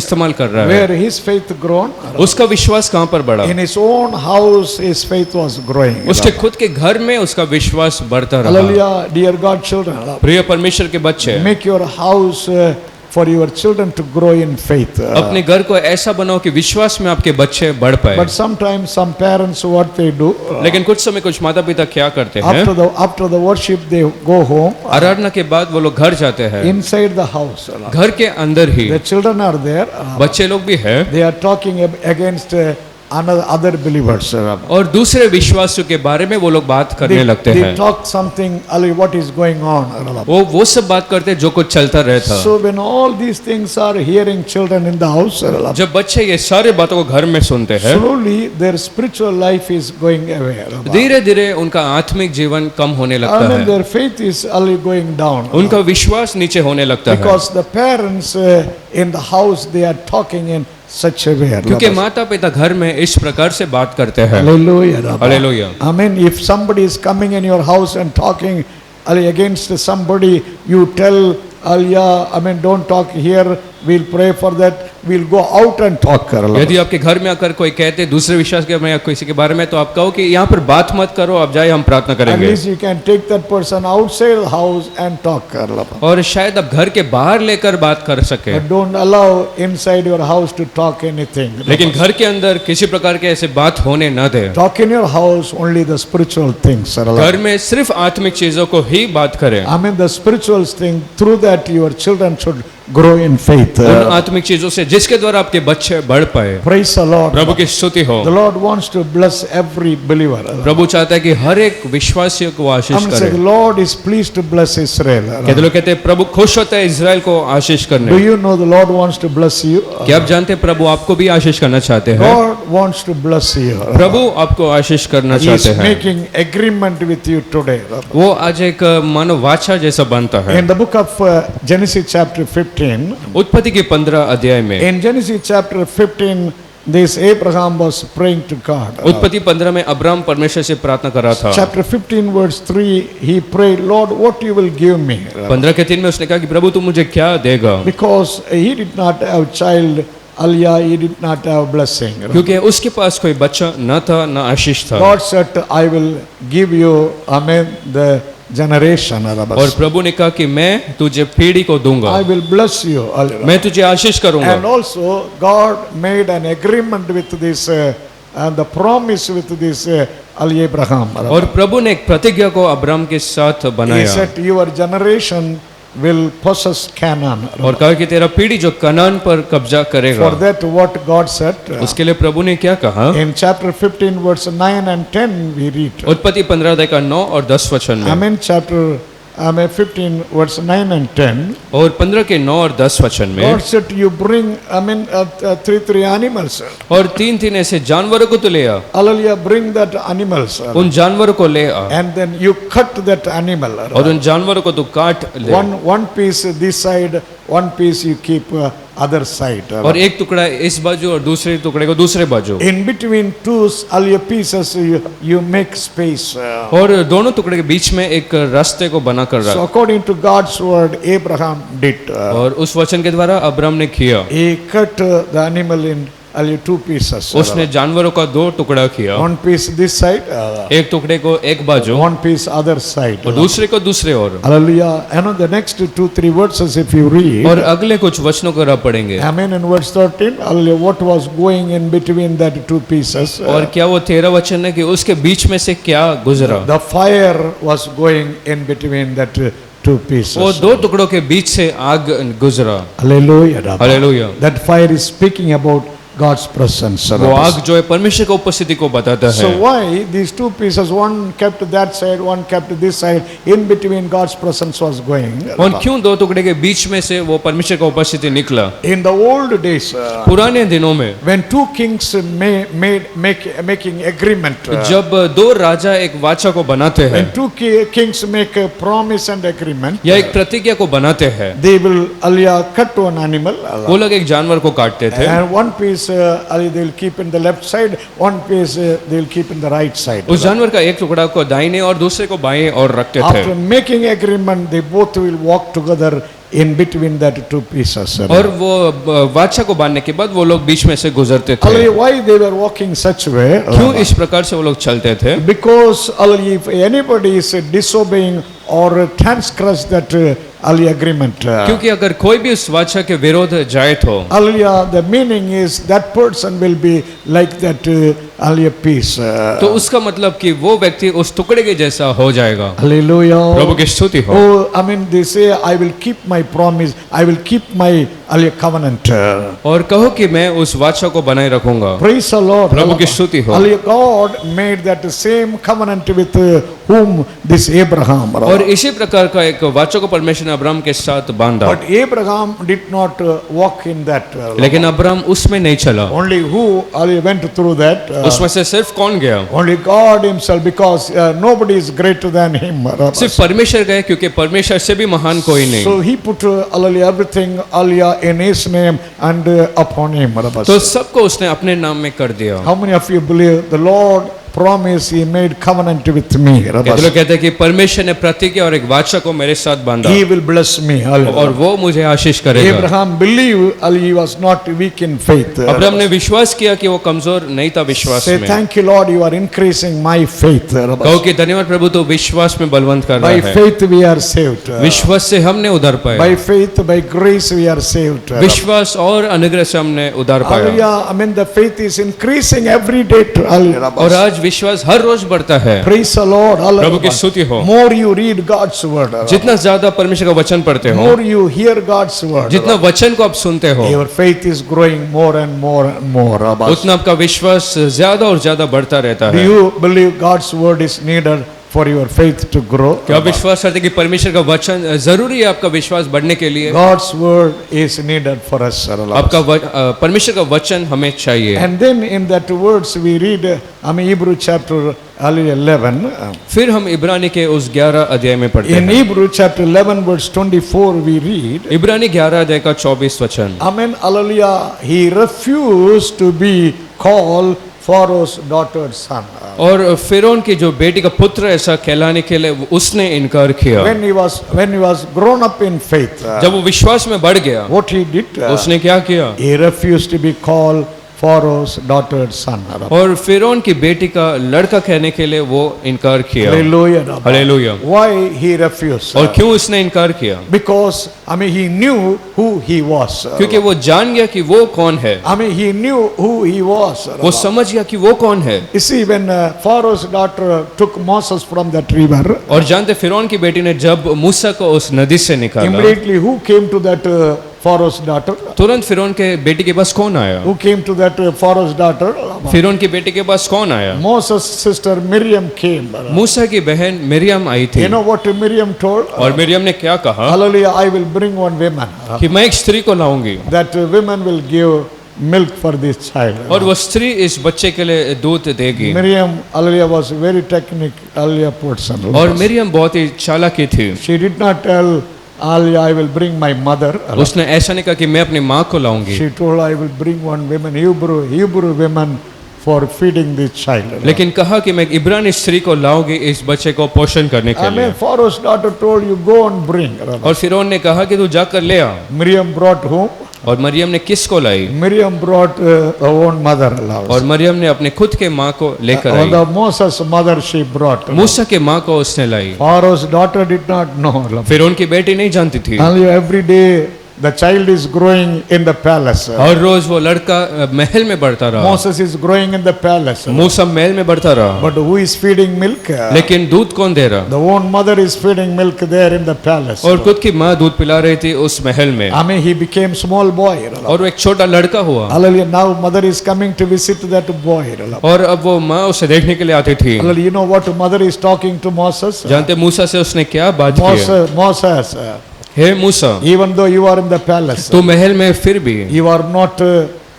Speaker 2: इस्तेमाल कर रहा है।
Speaker 1: Where his faith grown?
Speaker 2: उसका विश्वास कहाँ पर बढ़ा?
Speaker 1: In his own house, his faith was growing.
Speaker 2: उसके खुद के घर में उसका विश्वास बढ़ता रहा।
Speaker 1: Hallelujah. Dear God children,
Speaker 2: प्रिय परमेश्वर के बच्चे,
Speaker 1: make your house for your children to grow in faith.
Speaker 2: अपने घर को ऐसा बनाओ कि विश्वास में आपके बच्चे बढ़ पाए।
Speaker 1: But sometimes some parents, what they do,
Speaker 2: लेकिन कुछ समय कुछ माता पिता क्या करते हैं,
Speaker 1: after the worship they go home.
Speaker 2: आराधना के बाद वो लोग घर जाते हैं,
Speaker 1: Inside the house,
Speaker 2: घर के अंदर ही
Speaker 1: the children are there.
Speaker 2: बच्चे लोग भी हैं
Speaker 1: They are talking against other believers.
Speaker 2: और दूसरे विश्वासियों के बारे में वो लोग बात करने लगते
Speaker 1: They
Speaker 2: हैं।
Speaker 1: talk something, what is going on.
Speaker 2: वो सब बात करते हैं जो कुछ चलता रहता।
Speaker 1: So when all these things are hearing children in the house,
Speaker 2: जब बच्चे ये सारे बातों को घर में सुनते हैं,
Speaker 1: slowly their spiritual life is going away.
Speaker 2: धीरे धीरे उनका आत्मिक जीवन कम होने
Speaker 1: I
Speaker 2: लगता
Speaker 1: mean,
Speaker 2: है,
Speaker 1: their faith is only going down.
Speaker 2: उनका विश्वास नीचे होने लगता है,
Speaker 1: Because the parents in the house, they are talking in such a way.
Speaker 2: क्योंकि माता पिता घर में इस प्रकार से बात करते हैं।
Speaker 1: Hallelujah.
Speaker 2: Hallelujah.
Speaker 1: I mean, if somebody is coming in your house and talking against somebody, you tell, I mean, don't talk here, we'll pray for that, we'll go out and talk.
Speaker 2: यदि आपके घर में आकर कोई कहते दूसरे विश्वास के में या किसी के बारे में, तो आप कहो कि यहाँ पर बात मत करो, आप जाए हम प्रार्थना
Speaker 1: At
Speaker 2: करेंगे।
Speaker 1: least you can take that person outside the house and talk.
Speaker 2: और शायद आप घर के बाहर लेकर बात कर सके,
Speaker 1: But don't allow inside your house to talk anything.
Speaker 2: लेकिन घर के अंदर किसी प्रकार के ऐसे बात होने न दे।
Speaker 1: Talk in your house only the spiritual things.
Speaker 2: घर में सिर्फ आत्मिक चीजों को ही बात करें।
Speaker 1: I mean, the spiritual thing, through that your children should grow in faith.
Speaker 2: उन आत्मिक चीजों से जिसके द्वारा आपके बच्चे बढ़ पाए।
Speaker 1: Praise the Lord.
Speaker 2: प्रभु की स्तुति हो।
Speaker 1: The Lord wants to bless every believer.
Speaker 2: प्रभु चाहता है कि हर एक विश्वासी को आशीष
Speaker 1: I'm saying
Speaker 2: करे।
Speaker 1: the Lord is pleased to bless Israel.
Speaker 2: कहते लोग कहते हैं प्रभु खुश होता है इजराइल को आशीष
Speaker 1: Do
Speaker 2: करने।
Speaker 1: you know the Lord wants to bless you?
Speaker 2: क्या आप जानते हैं प्रभु आपको भी आशीष करना चाहते हैं?
Speaker 1: God wants to bless you.
Speaker 2: प्रभु आपको आशीष करना
Speaker 1: He is
Speaker 2: चाहते हैं।
Speaker 1: making agreement with you today.
Speaker 2: वो आज एक मानो वाचा जैसा बनता है।
Speaker 1: In the book of Genesis chapter 15,
Speaker 2: उत्पत्ति के 15 अध्याय में,
Speaker 1: in Genesis chapter 15, this Abraham was praying to God.
Speaker 2: उत्पत्ति 15 में अब्राहम परमेश्वर से प्रार्थना कर रहा था।
Speaker 1: Chapter 15 verse 3, he prayed, Lord, what you will give me?
Speaker 2: 15 के 3 में उसने कहा कि प्रभु तू मुझे क्या देगा,
Speaker 1: Because he did not have child, he did not have blessing.
Speaker 2: क्योंकि उसके पास कोई बच्चा न था न आशीष था।
Speaker 1: God said, I will give you, amen, the generation.
Speaker 2: और प्रभु ने कहा कि मैं तुझे पीढ़ी को दूंगा,
Speaker 1: I will bless you.
Speaker 2: मैं तुझे आशीष
Speaker 1: And
Speaker 2: करूंगा।
Speaker 1: also God made an agreement with this and the promise with this Abraham.
Speaker 2: और प्रभु ने एक प्रतिज्ञा को अब्राम के साथ
Speaker 1: He
Speaker 2: बनाया
Speaker 1: said, your generation will possess Canaan.
Speaker 2: और कहा कि तेरा पीढ़ी जो कनान पर कब्जा करेगा।
Speaker 1: For that what God said,
Speaker 2: उसके लिए प्रभु ने क्या कहा?
Speaker 1: in chapter 15 verse 9 and 10 we read.
Speaker 2: उत्पत्ति 15 अध्याय का 9 और 10 वचन में।
Speaker 1: Amen. Chapter 15 verse 9 and 10.
Speaker 2: और 15 के 9 और 10 वचन में।
Speaker 1: God said, you bring, three animals.
Speaker 2: और 3 ऐसे जानवरों को तो ले आ।
Speaker 1: Hallelujah, bring that animals.
Speaker 2: उन जानवरों को ले आ।
Speaker 1: And then you cut that animal.
Speaker 2: और उन जानवरों को तो काट ले।
Speaker 1: One piece this side, one piece you keep other side.
Speaker 2: और एक टुकड़ा इस बाजू और दूसरे टुकड़े को दूसरे बाजू।
Speaker 1: In between two pieces you make space.
Speaker 2: और दोनों टुकड़े के बीच में एक रास्ते को बना कर
Speaker 1: So
Speaker 2: रखा।
Speaker 1: according to God's word, Abraham did.
Speaker 2: और उस वचन के द्वारा अब्राम ने किया।
Speaker 1: He cut the animal in two pieces.
Speaker 2: उसने जानवरों का 2 टुकड़ा किया।
Speaker 1: One piece this side,
Speaker 2: एक टुकड़े को एक बाजू
Speaker 1: one piece other side.
Speaker 2: और दूसरे को दूसरे ओर।
Speaker 1: Hallelujah. And on the next 2-3 verses if you read.
Speaker 2: और अगले कुछ वचनों को आप पढ़ेंगे।
Speaker 1: Amen. In verse 13, hallelujah, what was going in between that 2 pieces?
Speaker 2: और क्या वो 13 वचन है कि उसके बीच में से क्या गुजरा?
Speaker 1: The fire was going in between that 2 pieces.
Speaker 2: वो 2 टुकड़ों के बीच से आग गुजरा।
Speaker 1: Hallelujah.
Speaker 2: Hallelujah.
Speaker 1: That fire is speaking about God's presence.
Speaker 2: वो आग जो है परमेश्वर की उपस्थिति को बताता है।
Speaker 1: So why these 2 pieces, one kept that side, one kept this side, in between God's presence was going?
Speaker 2: और क्यों 2 टुकड़े के बीच में से वो परमेश्वर का उपस्थिति निकला?
Speaker 1: In the old days,
Speaker 2: पुराने दिनों में
Speaker 1: when 2 kings making agreement,
Speaker 2: जब 2 राजा एक वाचा को बनाते हैं
Speaker 1: when 2 kings make a promise and agreement,
Speaker 2: या एक प्रतिज्ञा को बनाते हैं,
Speaker 1: they will cut one animal,
Speaker 2: वो लोग एक जानवर को काटते थे।
Speaker 1: and one piece they will keep in the left side, one piece they will keep in the right side.
Speaker 2: उस जानवर का एक टुकड़ा को दाहिने और दूसरे को बाएं और रखते थे।
Speaker 1: After making agreement, they both will walk together in between that 2 pieces.
Speaker 2: और वो वाचा को बांधने के बाद वो लोग बीच में से गुजरते थे।
Speaker 1: Hallelujah. Why they were walking such way?
Speaker 2: क्यों इस प्रकार से वो लोग चलते थे?
Speaker 1: Because hallelujah, if anybody is disobeying or transgress that agreement,
Speaker 2: क्योंकि अगर कोई भी उस वाचा के विरोध जाए तो
Speaker 1: hallelujah, the meaning is that person will be like that hallelujah piece.
Speaker 2: तो उसका मतलब कि वो व्यक्ति उस टुकड़े के जैसा हो जाएगा।
Speaker 1: Hallelujah.
Speaker 2: प्रभु की स्तुति हो।
Speaker 1: Oh, I mean, they say, I will keep my promise, I will keep my covenant.
Speaker 2: और कहो कि मैं उस वाचा को बनाए रखूंगा।
Speaker 1: Praise the Lord.
Speaker 2: प्रभु की स्तुति हो।
Speaker 1: Hallelujah. God made that same covenant with whom? This Abraham.
Speaker 2: और इसी प्रकार का एक वाचा को परमेश्वर ने अब्राम के साथ बांधा।
Speaker 1: But Abraham did not walk in that.
Speaker 2: लेकिन अब्राम उसमें नहीं चला।
Speaker 1: Only who went through that?
Speaker 2: उसमें से सिर्फ कौन गया?
Speaker 1: Only God himself, because nobody is greater than him.
Speaker 2: सिर्फ परमेश्वर गए क्योंकि परमेश्वर से भी महान कोई नहीं।
Speaker 1: So he put everything in his name and upon him.
Speaker 2: तो सबको उसने अपने नाम में कर दिया।
Speaker 1: How many of you believe the Lord promise he made covenant with me?
Speaker 2: कितने लोग कहते हैं कि परमेश्वर ने प्रतिज्ञा और एक वाचा को मेरे साथ बांधा
Speaker 1: He will bless me.
Speaker 2: और वो मुझे आशीष करेगा।
Speaker 1: Abraham believed, he was not weak in faith.
Speaker 2: Abraham ने विश्वास किया कि वो कमजोर नहीं था विश्वास
Speaker 1: Say
Speaker 2: में।
Speaker 1: thank you Lord, you are increasing my faith.
Speaker 2: कहो कि धन्यवाद प्रभु तो विश्वास में बलवंत कर रहा
Speaker 1: By
Speaker 2: है।
Speaker 1: faith we are saved.
Speaker 2: विश्वास से हमने उधार पाया।
Speaker 1: By faith, by grace we are saved.
Speaker 2: विश्वास और अनुग्रह से हमने उधार पाया।
Speaker 1: Hallelujah. I mean the faith is increasing every day.
Speaker 2: और आज विश्वास हर रोज बढ़ता है।
Speaker 1: Praise the Lord.
Speaker 2: प्रभु की स्तुति हो।
Speaker 1: More you read God's word,
Speaker 2: जितना ज्यादा परमेश्वर का वचन पढ़ते हो,
Speaker 1: more you hear God's word,
Speaker 2: जितना वचन को आप सुनते हो,
Speaker 1: your faith is growing more and more and more.
Speaker 2: उतना आपका विश्वास ज्यादा और ज्यादा बढ़ता रहता
Speaker 1: Do
Speaker 2: है।
Speaker 1: you believe God's word is needed for your faith to grow?
Speaker 2: क्या आप विश्वास करते हैं कि परमेश्वर का वचन जरूरी है आपका विश्वास बढ़ने के लिए?
Speaker 1: God's word is needed for us.
Speaker 2: आपका परमेश्वर का वचन हमें चाहिए।
Speaker 1: And then in that words we read, Hebrew chapter 11.
Speaker 2: फिर हम इब्रानी के उस 11 अध्याय में पढ़ते
Speaker 1: In
Speaker 2: हैं।
Speaker 1: Hebrew chapter 11 verse 24 we read,
Speaker 2: इब्रानी 11 अध्याय का 24 वचन।
Speaker 1: Amen, hallelujah, he refused to be called Pharaoh's daughter's son.
Speaker 2: और फिरौन की जो बेटी का पुत्र ऐसा कहलाने के लिए उसने इनकार किया।
Speaker 1: When he was grown up in faith,
Speaker 2: जब वो विश्वास में बढ़ गया,
Speaker 1: what he did,
Speaker 2: उसने क्या किया?
Speaker 1: he refused to be called Pharaoh's daughter's son.
Speaker 2: और फिरौन की बेटी का लड़का कहने के लिए वो इनकार किया।
Speaker 1: Hallelujah.
Speaker 2: Hallelujah.
Speaker 1: Why he refused?
Speaker 2: और क्यों उसने इनकार किया?
Speaker 1: Because he knew who he was.
Speaker 2: क्योंकि वो जान गया कि वो कौन है।
Speaker 1: He knew who he was.
Speaker 2: वो समझ गया कि वो कौन है।
Speaker 1: You see, when Pharaoh's daughter took Moses from that river,
Speaker 2: और जानते फिरौन की बेटी ने जब मूसा को उस नदी से निकाला,
Speaker 1: immediately who came to that Pharaoh's daughter?
Speaker 2: तुरंत फिरौन के बेटी के पास कौन आया?
Speaker 1: Who came to that Pharaoh's daughter?
Speaker 2: फिरौन की बेटी के पास कौन आया?
Speaker 1: Moses' sister Miriam came.
Speaker 2: मूसा की बहन मिरियम आई थी।
Speaker 1: You know what Miriam told?
Speaker 2: और मिरियम ने क्या कहा?
Speaker 1: Hallelujah, I will bring one woman.
Speaker 2: कि मैं एक स्त्री को लाऊंगी
Speaker 1: That women will give milk for this child.
Speaker 2: और वो स्त्री इस बच्चे के लिए दूध देगी।
Speaker 1: Miriam, hallelujah, was very technical, hallelujah, person.
Speaker 2: और मिरियम बहुत ही चालाकी थी।
Speaker 1: She did not tell, hallelujah, I will bring my mother.
Speaker 2: उसने ऐसा नहीं कहा कि मैं अपनी माँ को लाऊंगी,
Speaker 1: She told, I will bring one woman, Hebrew woman, for feeding this child.
Speaker 2: लेकिन कहा कि मैं एक इब्रानी स्त्री को लाऊंगी इस बच्चे को पोषण करने के लिए।
Speaker 1: Pharaoh's daughter told you, go and bring.
Speaker 2: और फिरौन ने कहा कि तू जाकर ले आ।
Speaker 1: Miriam brought whom?
Speaker 2: और मरियम ने किसको लाई?
Speaker 1: Miriam brought her own mother.
Speaker 2: और मरियम ने अपने खुद के माँ को लेकर आई।
Speaker 1: The Moses' mother she brought.
Speaker 2: मूसा के माँ को उसने लाई।
Speaker 1: Pharaoh's daughter did not know.
Speaker 2: फिरौन की बेटी नहीं जानती थी।
Speaker 1: Every day the child is growing in the palace.
Speaker 2: हर रोज वो लड़का महल में बढ़ता रहा।
Speaker 1: Moses is growing in the palace.
Speaker 2: मूसा महल में बढ़ता रहा।
Speaker 1: But who is feeding milk?
Speaker 2: लेकिन दूध कौन दे रहा?
Speaker 1: The own mother is feeding milk there in the palace.
Speaker 2: और खुद की माँ दूध पिला रही थी उस महल में।
Speaker 1: He became small boy.
Speaker 2: और वो एक छोटा लड़का हुआ।
Speaker 1: Hallelujah. Now mother is coming to visit that boy.
Speaker 2: और अब वो माँ उसे देखने के लिए आती थी।
Speaker 1: Hallelujah. You know what mother is talking to Moses?
Speaker 2: जानते मूसा से उसने क्या बात की?
Speaker 1: Moses,
Speaker 2: hey Musa,
Speaker 1: even though you are in the palace,
Speaker 2: तू महल में फिर भी
Speaker 1: you are not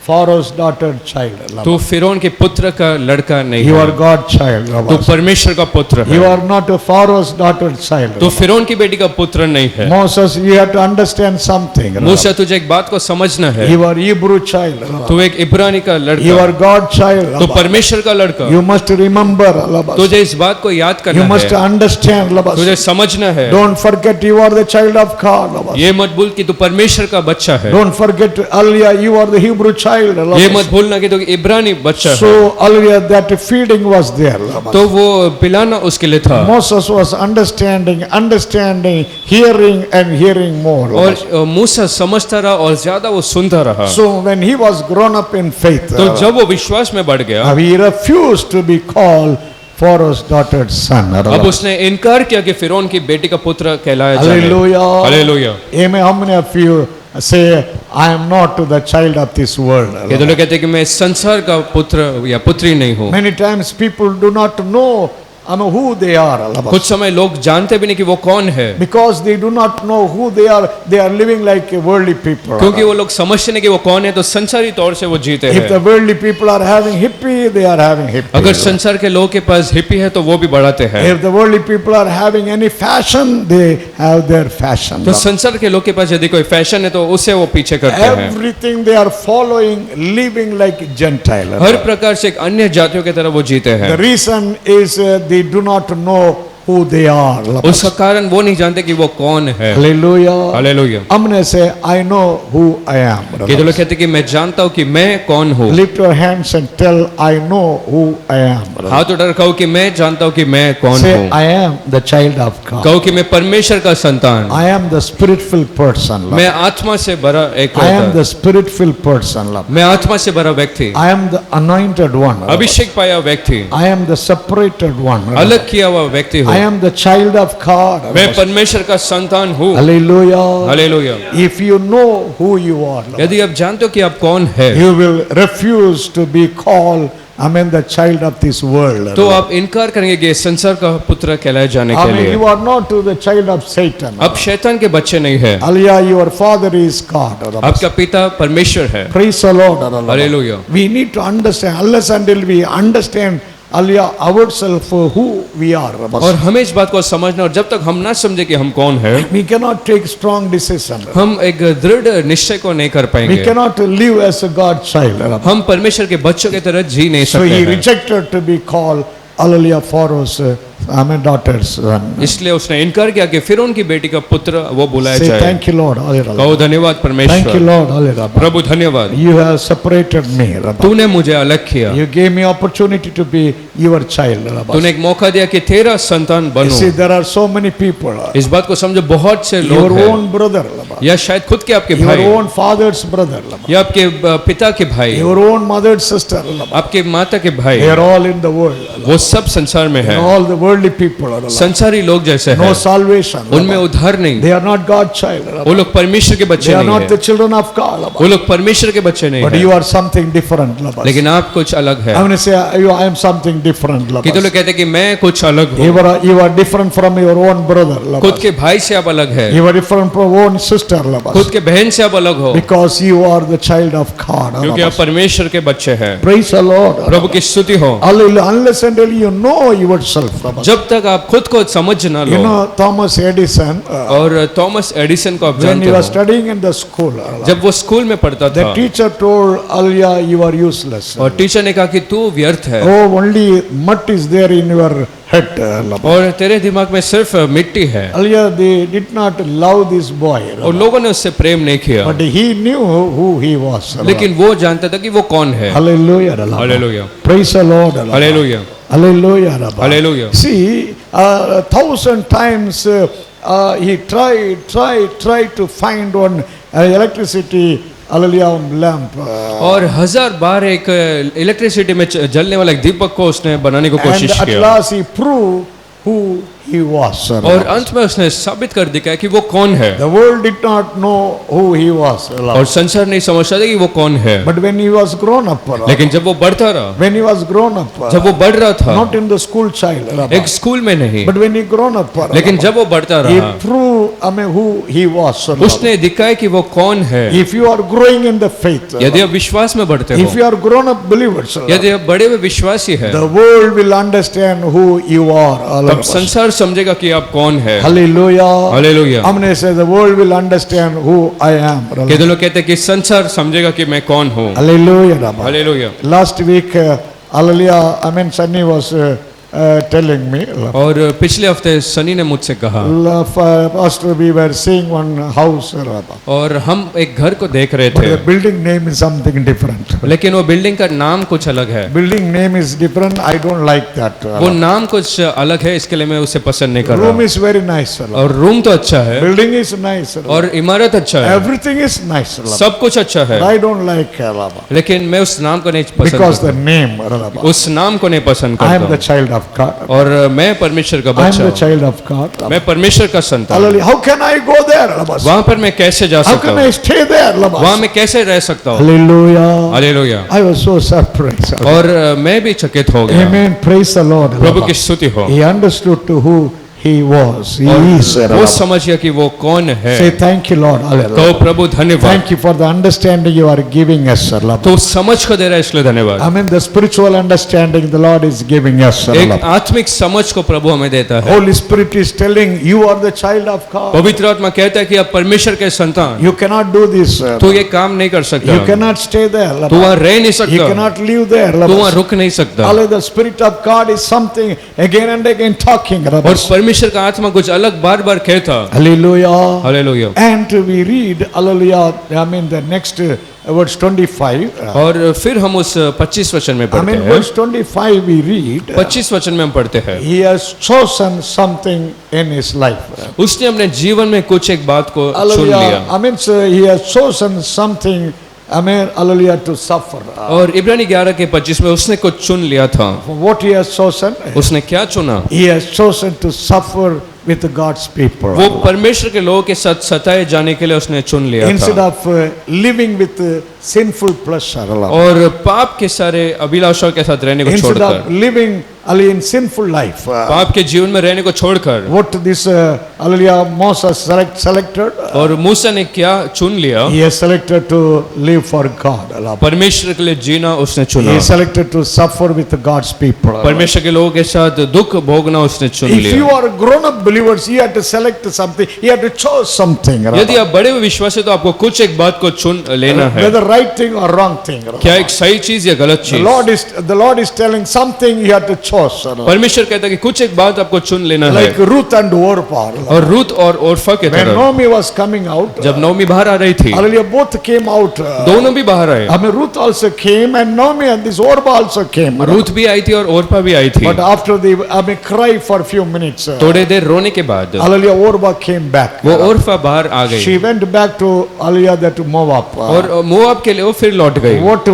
Speaker 1: Pharaoh's daughter child.
Speaker 2: तू फिरौन के पुत्र का लड़का नहीं
Speaker 1: You
Speaker 2: है।
Speaker 1: are God child.
Speaker 2: तू परमेश्वर का पुत्र है।
Speaker 1: You are not a Pharaoh's daughter child.
Speaker 2: तू फिरौन की बेटी का पुत्र नहीं है।
Speaker 1: Moses, you have to understand something.
Speaker 2: मूसा, तुझे एक बात को समझना है।
Speaker 1: You are Hebrew child.
Speaker 2: तू एक इब्रानी का
Speaker 1: You
Speaker 2: लड़का,
Speaker 1: are God child.
Speaker 2: तू परमेश्वर का लड़का।
Speaker 1: You must remember.
Speaker 2: तुझे इस बात को याद
Speaker 1: You
Speaker 2: करना
Speaker 1: must
Speaker 2: है,
Speaker 1: understand.
Speaker 2: तुझे समझना है।
Speaker 1: Don't forget you are the child of God.
Speaker 2: ये मत भूल कि तू परमेश्वर का बच्चा है।
Speaker 1: Don't forget, Aliyah, you are the Hebrew child.
Speaker 2: ये मत भूलना कि तू इब्रानी बच्चा है।
Speaker 1: So, Aliyah, that feeding was there.
Speaker 2: तो वो पिलाना उसके लिए था।
Speaker 1: Moses was understanding, hearing and hearing more.
Speaker 2: और मूसा समझता रहा और ज्यादा वो सुनता रहा।
Speaker 1: So when he was grown up in faith,
Speaker 2: तो जब वो विश्वास में बढ़ गया,
Speaker 1: he refused to be called Pharaoh's daughter's son.
Speaker 2: अब उसने इनकार किया कि फिरौन की बेटी का पुत्र कहलाया जाए।
Speaker 1: Hallelujah.
Speaker 2: Hallelujah.
Speaker 1: Amen. How many of you say, I am not the child of this world?
Speaker 2: ये तो लोग कहते हैं कि मैं संसार का पुत्र या पुत्री नहीं हूँ।
Speaker 1: Many times people do not know who they are.
Speaker 2: कुछ समय लोग जानते भी नहीं कि वो कौन है,
Speaker 1: Because they do not know who they are living like worldly people.
Speaker 2: क्योंकि वो लोग समझते नहीं कि वो कौन है, तो संसारी तौर से वो जीते
Speaker 1: If the
Speaker 2: हैं।
Speaker 1: worldly people are having hippie, they are having hippie.
Speaker 2: अगर संसार के लोगों के पास हिप्पी है तो वो भी बढ़ाते हैं।
Speaker 1: If the worldly people are having any fashion, they have their fashion.
Speaker 2: तो संसार के लोग के पास यदि कोई फैशन है तो उसे वो पीछे करते हैं।
Speaker 1: Everything they are following, living like Gentile.
Speaker 2: हर प्रकार से एक अन्य जातियों की तरह वो जीते
Speaker 1: The
Speaker 2: हैं।
Speaker 1: reason is they do not know who they are.
Speaker 2: उसका कारण वो नहीं जानते कि वो कौन है।
Speaker 1: Hallelujah.
Speaker 2: Hallelujah.
Speaker 1: I'm going to say, I know who I am.
Speaker 2: ये जो लोग कहते हैं कि मैं जानता हूँ कि मैं कौन हूँ।
Speaker 1: Lift your hands and tell, I know who I am.
Speaker 2: हाथ उठाकर कहो कि मैं जानता हूँ कि मैं कौन
Speaker 1: Say,
Speaker 2: हूँ।
Speaker 1: I am the child of God.
Speaker 2: कहो कि मैं परमेश्वर का संतान,
Speaker 1: I am the spirit-filled person.
Speaker 2: मैं आत्मा से भरा एक
Speaker 1: I am the spirit-filled person.
Speaker 2: मैं आत्मा से भरा व्यक्ति,
Speaker 1: I am the anointed one.
Speaker 2: अभिषेक पाया व्यक्ति,
Speaker 1: I am the separated one.
Speaker 2: अलग किया हुआ व्यक्ति हूँ।
Speaker 1: I am the child of God.
Speaker 2: मैं परमेश्वर का संतान हूँ।
Speaker 1: Hallelujah.
Speaker 2: Hallelujah.
Speaker 1: If you know who you are,
Speaker 2: यदि आप जानते हो कि आप कौन है,
Speaker 1: you will refuse to be called, the child of this world.
Speaker 2: तो आप इनकार करेंगे कि संसार का पुत्र कहलाए जाने के लिए।
Speaker 1: You are not the child of Satan.
Speaker 2: आप शैतान के बच्चे नहीं है।
Speaker 1: Hallelujah, your father is God.
Speaker 2: आपका पिता परमेश्वर है।
Speaker 1: Praise the Lord.
Speaker 2: Hallelujah.
Speaker 1: We need to understand, unless until we understand ourselves who we are.
Speaker 2: और हमें इस बात को समझना, और जब तक हम ना समझे कि हम कौन है,
Speaker 1: We cannot take strong decision.
Speaker 2: हम एक दृढ़ निश्चय को नहीं कर
Speaker 1: We
Speaker 2: पाएंगे।
Speaker 1: cannot live as a God child.
Speaker 2: हम परमेश्वर के बच्चों की तरह जी नहीं
Speaker 1: So he
Speaker 2: सकते हैं।
Speaker 1: rejected to be called Pharaoh's amen, daughter's son.
Speaker 2: इसलिए उसने इनकार किया कि फिर उनकी बेटी का पुत्र वो बुलाया
Speaker 1: Say
Speaker 2: जाए।
Speaker 1: thank you Lord. Hallelujah.
Speaker 2: कहो धन्यवाद
Speaker 1: Thank you
Speaker 2: परमेश्वर,
Speaker 1: Lord. Hallelujah.
Speaker 2: प्रभु धन्यवाद,
Speaker 1: You have separated me. Rabba.
Speaker 2: तूने मुझे अलग किया,
Speaker 1: You gave me opportunity to be your child. Rabba.
Speaker 2: तूने एक मौका दिया कि तेरा संतान
Speaker 1: You
Speaker 2: बनूं।
Speaker 1: see, there are so many people.
Speaker 2: इस बात को समझो, बहुत से
Speaker 1: Your
Speaker 2: लोग हैं,
Speaker 1: own brother. Rabba.
Speaker 2: या शायद खुद के आपके
Speaker 1: Your
Speaker 2: भाई,
Speaker 1: own father's brother. Rabba.
Speaker 2: या आपके पिता के भाई,
Speaker 1: Your own mother's sister. Rabba.
Speaker 2: आपके माता के भाई,
Speaker 1: They are all in the world.
Speaker 2: वो सब संसार में
Speaker 1: They
Speaker 2: है,
Speaker 1: are all the worldly people. Rabba.
Speaker 2: संसारी लोग जैसे
Speaker 1: No
Speaker 2: हैं,
Speaker 1: salvation.
Speaker 2: उनमें
Speaker 1: Rabba.
Speaker 2: उद्धार नहीं,
Speaker 1: They are not God's child. Rabba.
Speaker 2: वो लोग परमेश्वर के
Speaker 1: They
Speaker 2: बच्चे
Speaker 1: are
Speaker 2: नहीं
Speaker 1: not the
Speaker 2: है,
Speaker 1: children of God. Rabba.
Speaker 2: वो लोग परमेश्वर के बच्चे नहीं
Speaker 1: But
Speaker 2: है,
Speaker 1: you are something different. Rabba.
Speaker 2: लेकिन आप कुछ अलग है।
Speaker 1: I want to say, I am something different. Rabba.
Speaker 2: कि तो लोग कहते हैं कि मैं कुछ अलग हूँ,
Speaker 1: You are different from your own brother. Rabba.
Speaker 2: खुद के भाई से आप अलग है,
Speaker 1: You are different from your own sister. Rabba.
Speaker 2: खुद के बहन से आप अलग हो,
Speaker 1: Because you are the child of God.
Speaker 2: क्योंकि आप परमेश्वर के बच्चे हैं।
Speaker 1: Praise the Lord.
Speaker 2: प्रभु की स्तुति हो।
Speaker 1: Hallelujah. Unless and until you know yourself. Rabba.
Speaker 2: जब तक आप खुद को समझ ना
Speaker 1: You
Speaker 2: low,
Speaker 1: know Thomas Edison,
Speaker 2: और थॉमस एडिसन को आप
Speaker 1: when
Speaker 2: जानते
Speaker 1: he was
Speaker 2: हो,
Speaker 1: studying in the school,
Speaker 2: जब वो स्कूल में पढ़ता
Speaker 1: the
Speaker 2: था
Speaker 1: teacher told Alia, you are useless.
Speaker 2: और टीचर ने कहा कि तू व्यर्थ है
Speaker 1: Oh, only mud is there in your head.
Speaker 2: और तेरे दिमाग में सिर्फ मिट्टी है,
Speaker 1: Alia, they did not love this boy.
Speaker 2: और लोगों ने उससे प्रेम नहीं किया,
Speaker 1: But he knew who he was.
Speaker 2: लेकिन वो जानता था कि वो कौन है।
Speaker 1: Hallelujah.
Speaker 2: Hallelujah,
Speaker 1: Praise the Lord.
Speaker 2: Hallelujah,
Speaker 1: Hallelujah.
Speaker 2: Hallelujah.
Speaker 1: See, 1,000 times he tried to find one electricity, hallelujah, lamp.
Speaker 2: और 1000 बार एक इलेक्ट्रिसिटी में जलने वाला एक दीपक को उसने बनाने की
Speaker 1: And
Speaker 2: कोशिश
Speaker 1: at
Speaker 2: किया,
Speaker 1: last he proved who he was.
Speaker 2: और अंत में उसने साबित कर दिखाया कि वो कौन है,
Speaker 1: The world did not know who he was.
Speaker 2: और संसार नहीं समझता था कि वो कौन है।
Speaker 1: But when he was grown up,
Speaker 2: लेकिन जब वो बढ़ता रहा,
Speaker 1: when he was grown up,
Speaker 2: जब वो बढ़ रहा था,
Speaker 1: not in the school child,
Speaker 2: एक स्कूल में नहीं,
Speaker 1: but when he grown up,
Speaker 2: लेकिन जब वो बढ़ता
Speaker 1: he
Speaker 2: रहा,
Speaker 1: proved, who he was.
Speaker 2: उसने दिखाया कि वो कौन है।
Speaker 1: If you are growing in the faith,
Speaker 2: यदि आप विश्वास में बढ़ते
Speaker 1: if
Speaker 2: हो,
Speaker 1: you are grown up believers,
Speaker 2: यदि आप बड़े हुए विश्वासी है,
Speaker 1: the world will understand who you are.
Speaker 2: तब संसार समझेगा कि आप कौन है।
Speaker 1: Hallelujah.
Speaker 2: हालेलुया।
Speaker 1: हमने say the world will understand who I am.
Speaker 2: कहते लोग कहते हैं कि संसार समझेगा कि मैं कौन हूँ।
Speaker 1: Hallelujah.
Speaker 2: Hallelujah.
Speaker 1: Last week, hallelujah, Sunny was telling me,
Speaker 2: और पिछले हफ्ते सनी ने मुझसे कहा,
Speaker 1: Pastor, we were seeing one house,
Speaker 2: और हम एक घर को देख रहे
Speaker 1: but the
Speaker 2: थे,
Speaker 1: building name is something different.
Speaker 2: लेकिन वो बिल्डिंग का नाम कुछ अलग है,
Speaker 1: Building name is different. I don't like that.
Speaker 2: वो नाम कुछ अलग है, इसके लिए मैं उसे पसंद नहीं कर
Speaker 1: Room
Speaker 2: रहा।
Speaker 1: is very nice.
Speaker 2: और रूम तो अच्छा है,
Speaker 1: Building is nice.
Speaker 2: और इमारत अच्छा है,
Speaker 1: Everything is nice.
Speaker 2: सब कुछ अच्छा है,
Speaker 1: I don't like
Speaker 2: लेकिन मैं उस नाम को नहीं पसंद
Speaker 1: because the
Speaker 2: करता,
Speaker 1: name.
Speaker 2: उस नाम को नहीं पसंद
Speaker 1: I am the
Speaker 2: करता।
Speaker 1: child of God.
Speaker 2: और मैं परमेश्वर का
Speaker 1: I am
Speaker 2: बच्चा
Speaker 1: the
Speaker 2: हूँ,
Speaker 1: child of God.
Speaker 2: मैं परमेश्वर का संतान हूँ।
Speaker 1: Hallelujah. How can I go there?
Speaker 2: वहां पर मैं कैसे जा
Speaker 1: How
Speaker 2: सकता
Speaker 1: can I
Speaker 2: हूँ,
Speaker 1: stay there?
Speaker 2: वहां मैं कैसे रह सकता हूँ।
Speaker 1: Hallelujah.
Speaker 2: Hallelujah.
Speaker 1: I was so surprised.
Speaker 2: और मैं भी चकित हो गया।
Speaker 1: Amen. Praise the Lord.
Speaker 2: प्रभु की स्तुति हो।
Speaker 1: He understood to who he was. He is.
Speaker 2: और वो समझ गया कि वो कौन है।
Speaker 1: Say thank you, Lord.
Speaker 2: कहो
Speaker 1: Hallelujah.
Speaker 2: प्रभु धन्यवाद,
Speaker 1: Thank you for the understanding you are giving us.
Speaker 2: तो समझ को दे रहा है इसलिए धन्यवाद।
Speaker 1: I mean the spiritual understanding the Lord is giving us.
Speaker 2: एक आत्मिक समझ को प्रभु हमें देता है।
Speaker 1: Holy Spirit is telling you are the child of God.
Speaker 2: पवित्र आत्मा कहता है कि आप परमेश्वर के संतान,
Speaker 1: You cannot do this.
Speaker 2: तू ये काम नहीं कर सकता,
Speaker 1: You cannot stay there.
Speaker 2: तू वहाँ रह नहीं
Speaker 1: You
Speaker 2: सकता,
Speaker 1: cannot live there.
Speaker 2: तू वहाँ रुक नहीं सकता।
Speaker 1: Hallelujah. The Spirit of God is something again and again talking.
Speaker 2: और परमेश्वर का आत्मा कुछ अलग बार बार कहता।
Speaker 1: Hallelujah.
Speaker 2: Hallelujah.
Speaker 1: And we read, hallelujah, I mean the next verse 25.
Speaker 2: और फिर हम उस 25 वचन में
Speaker 1: I
Speaker 2: पढ़ते
Speaker 1: mean
Speaker 2: हैं।
Speaker 1: verse 25 we read,
Speaker 2: 25 वचन में हम पढ़ते हैं,
Speaker 1: he has chosen something in his life.
Speaker 2: उसने अपने जीवन में कुछ एक बात को चुन
Speaker 1: Hallelujah.
Speaker 2: लिया।
Speaker 1: I mean he has chosen something, I mean, hallelujah, to suffer.
Speaker 2: और इब्रानी 11 के 25 में उसने कुछ चुन लिया था।
Speaker 1: What he has chosen?
Speaker 2: उसने क्या चुना?
Speaker 1: He has chosen to suffer with God's people.
Speaker 2: वो परमेश्वर के लोगों के साथ सताए जाने के लिए उसने चुन लिया
Speaker 1: Instead
Speaker 2: था,
Speaker 1: of living with sinful pleasure.
Speaker 2: और पाप के सारे अभिलाषाओं के साथ रहने को
Speaker 1: Instead
Speaker 2: छोड़कर,
Speaker 1: of living in sinful life.
Speaker 2: पाप के जीवन में रहने को छोड़कर,
Speaker 1: What this hallelujah Moses selected?
Speaker 2: और मूसा ने क्या चुन लिया?
Speaker 1: He has selected to live for God.
Speaker 2: परमेश्वर के लिए जीना उसने
Speaker 1: He
Speaker 2: चुना,
Speaker 1: is selected to suffer with God's people.
Speaker 2: परमेश्वर के लोगों के साथ दुख भोगना उसने चुन
Speaker 1: If you
Speaker 2: लिया।
Speaker 1: are grown up believers, you have to select something. You have to choose something.
Speaker 2: यदि आप बड़े हुए विश्वासी हैं तो आपको कुछ एक बात को चुन लेना है,
Speaker 1: Whether right thing or wrong thing.
Speaker 2: क्या एक सही चीज या गलत
Speaker 1: The
Speaker 2: चीज।
Speaker 1: Lord is telling something you have to chose.
Speaker 2: परमेश्वर कहता है कि कुछ एक बात आपको चुन लेना है,
Speaker 1: Like Ruth and Orpah.
Speaker 2: और रूत और ओरफा के
Speaker 1: When
Speaker 2: तरह।
Speaker 1: Naomi was coming out,
Speaker 2: जब नौमी बाहर आ रही थी,
Speaker 1: hallelujah, both came out.
Speaker 2: दोनों भी बाहर आए।
Speaker 1: I mean, Ruth also came and Naomi and this Orpah also came.
Speaker 2: Ruth भी आई थी और ओरफा भी आई थी।
Speaker 1: But after they, I mean, cry for a few minutes.
Speaker 2: थोड़े देर रोने के बाद
Speaker 1: Hallelujah, Orpah came back.
Speaker 2: वो ओरफा बाहर आ
Speaker 1: She
Speaker 2: गई
Speaker 1: went back to Hallelujah, that to Moab.
Speaker 2: और मोआब के लिए वो फिर लौट गई।
Speaker 1: What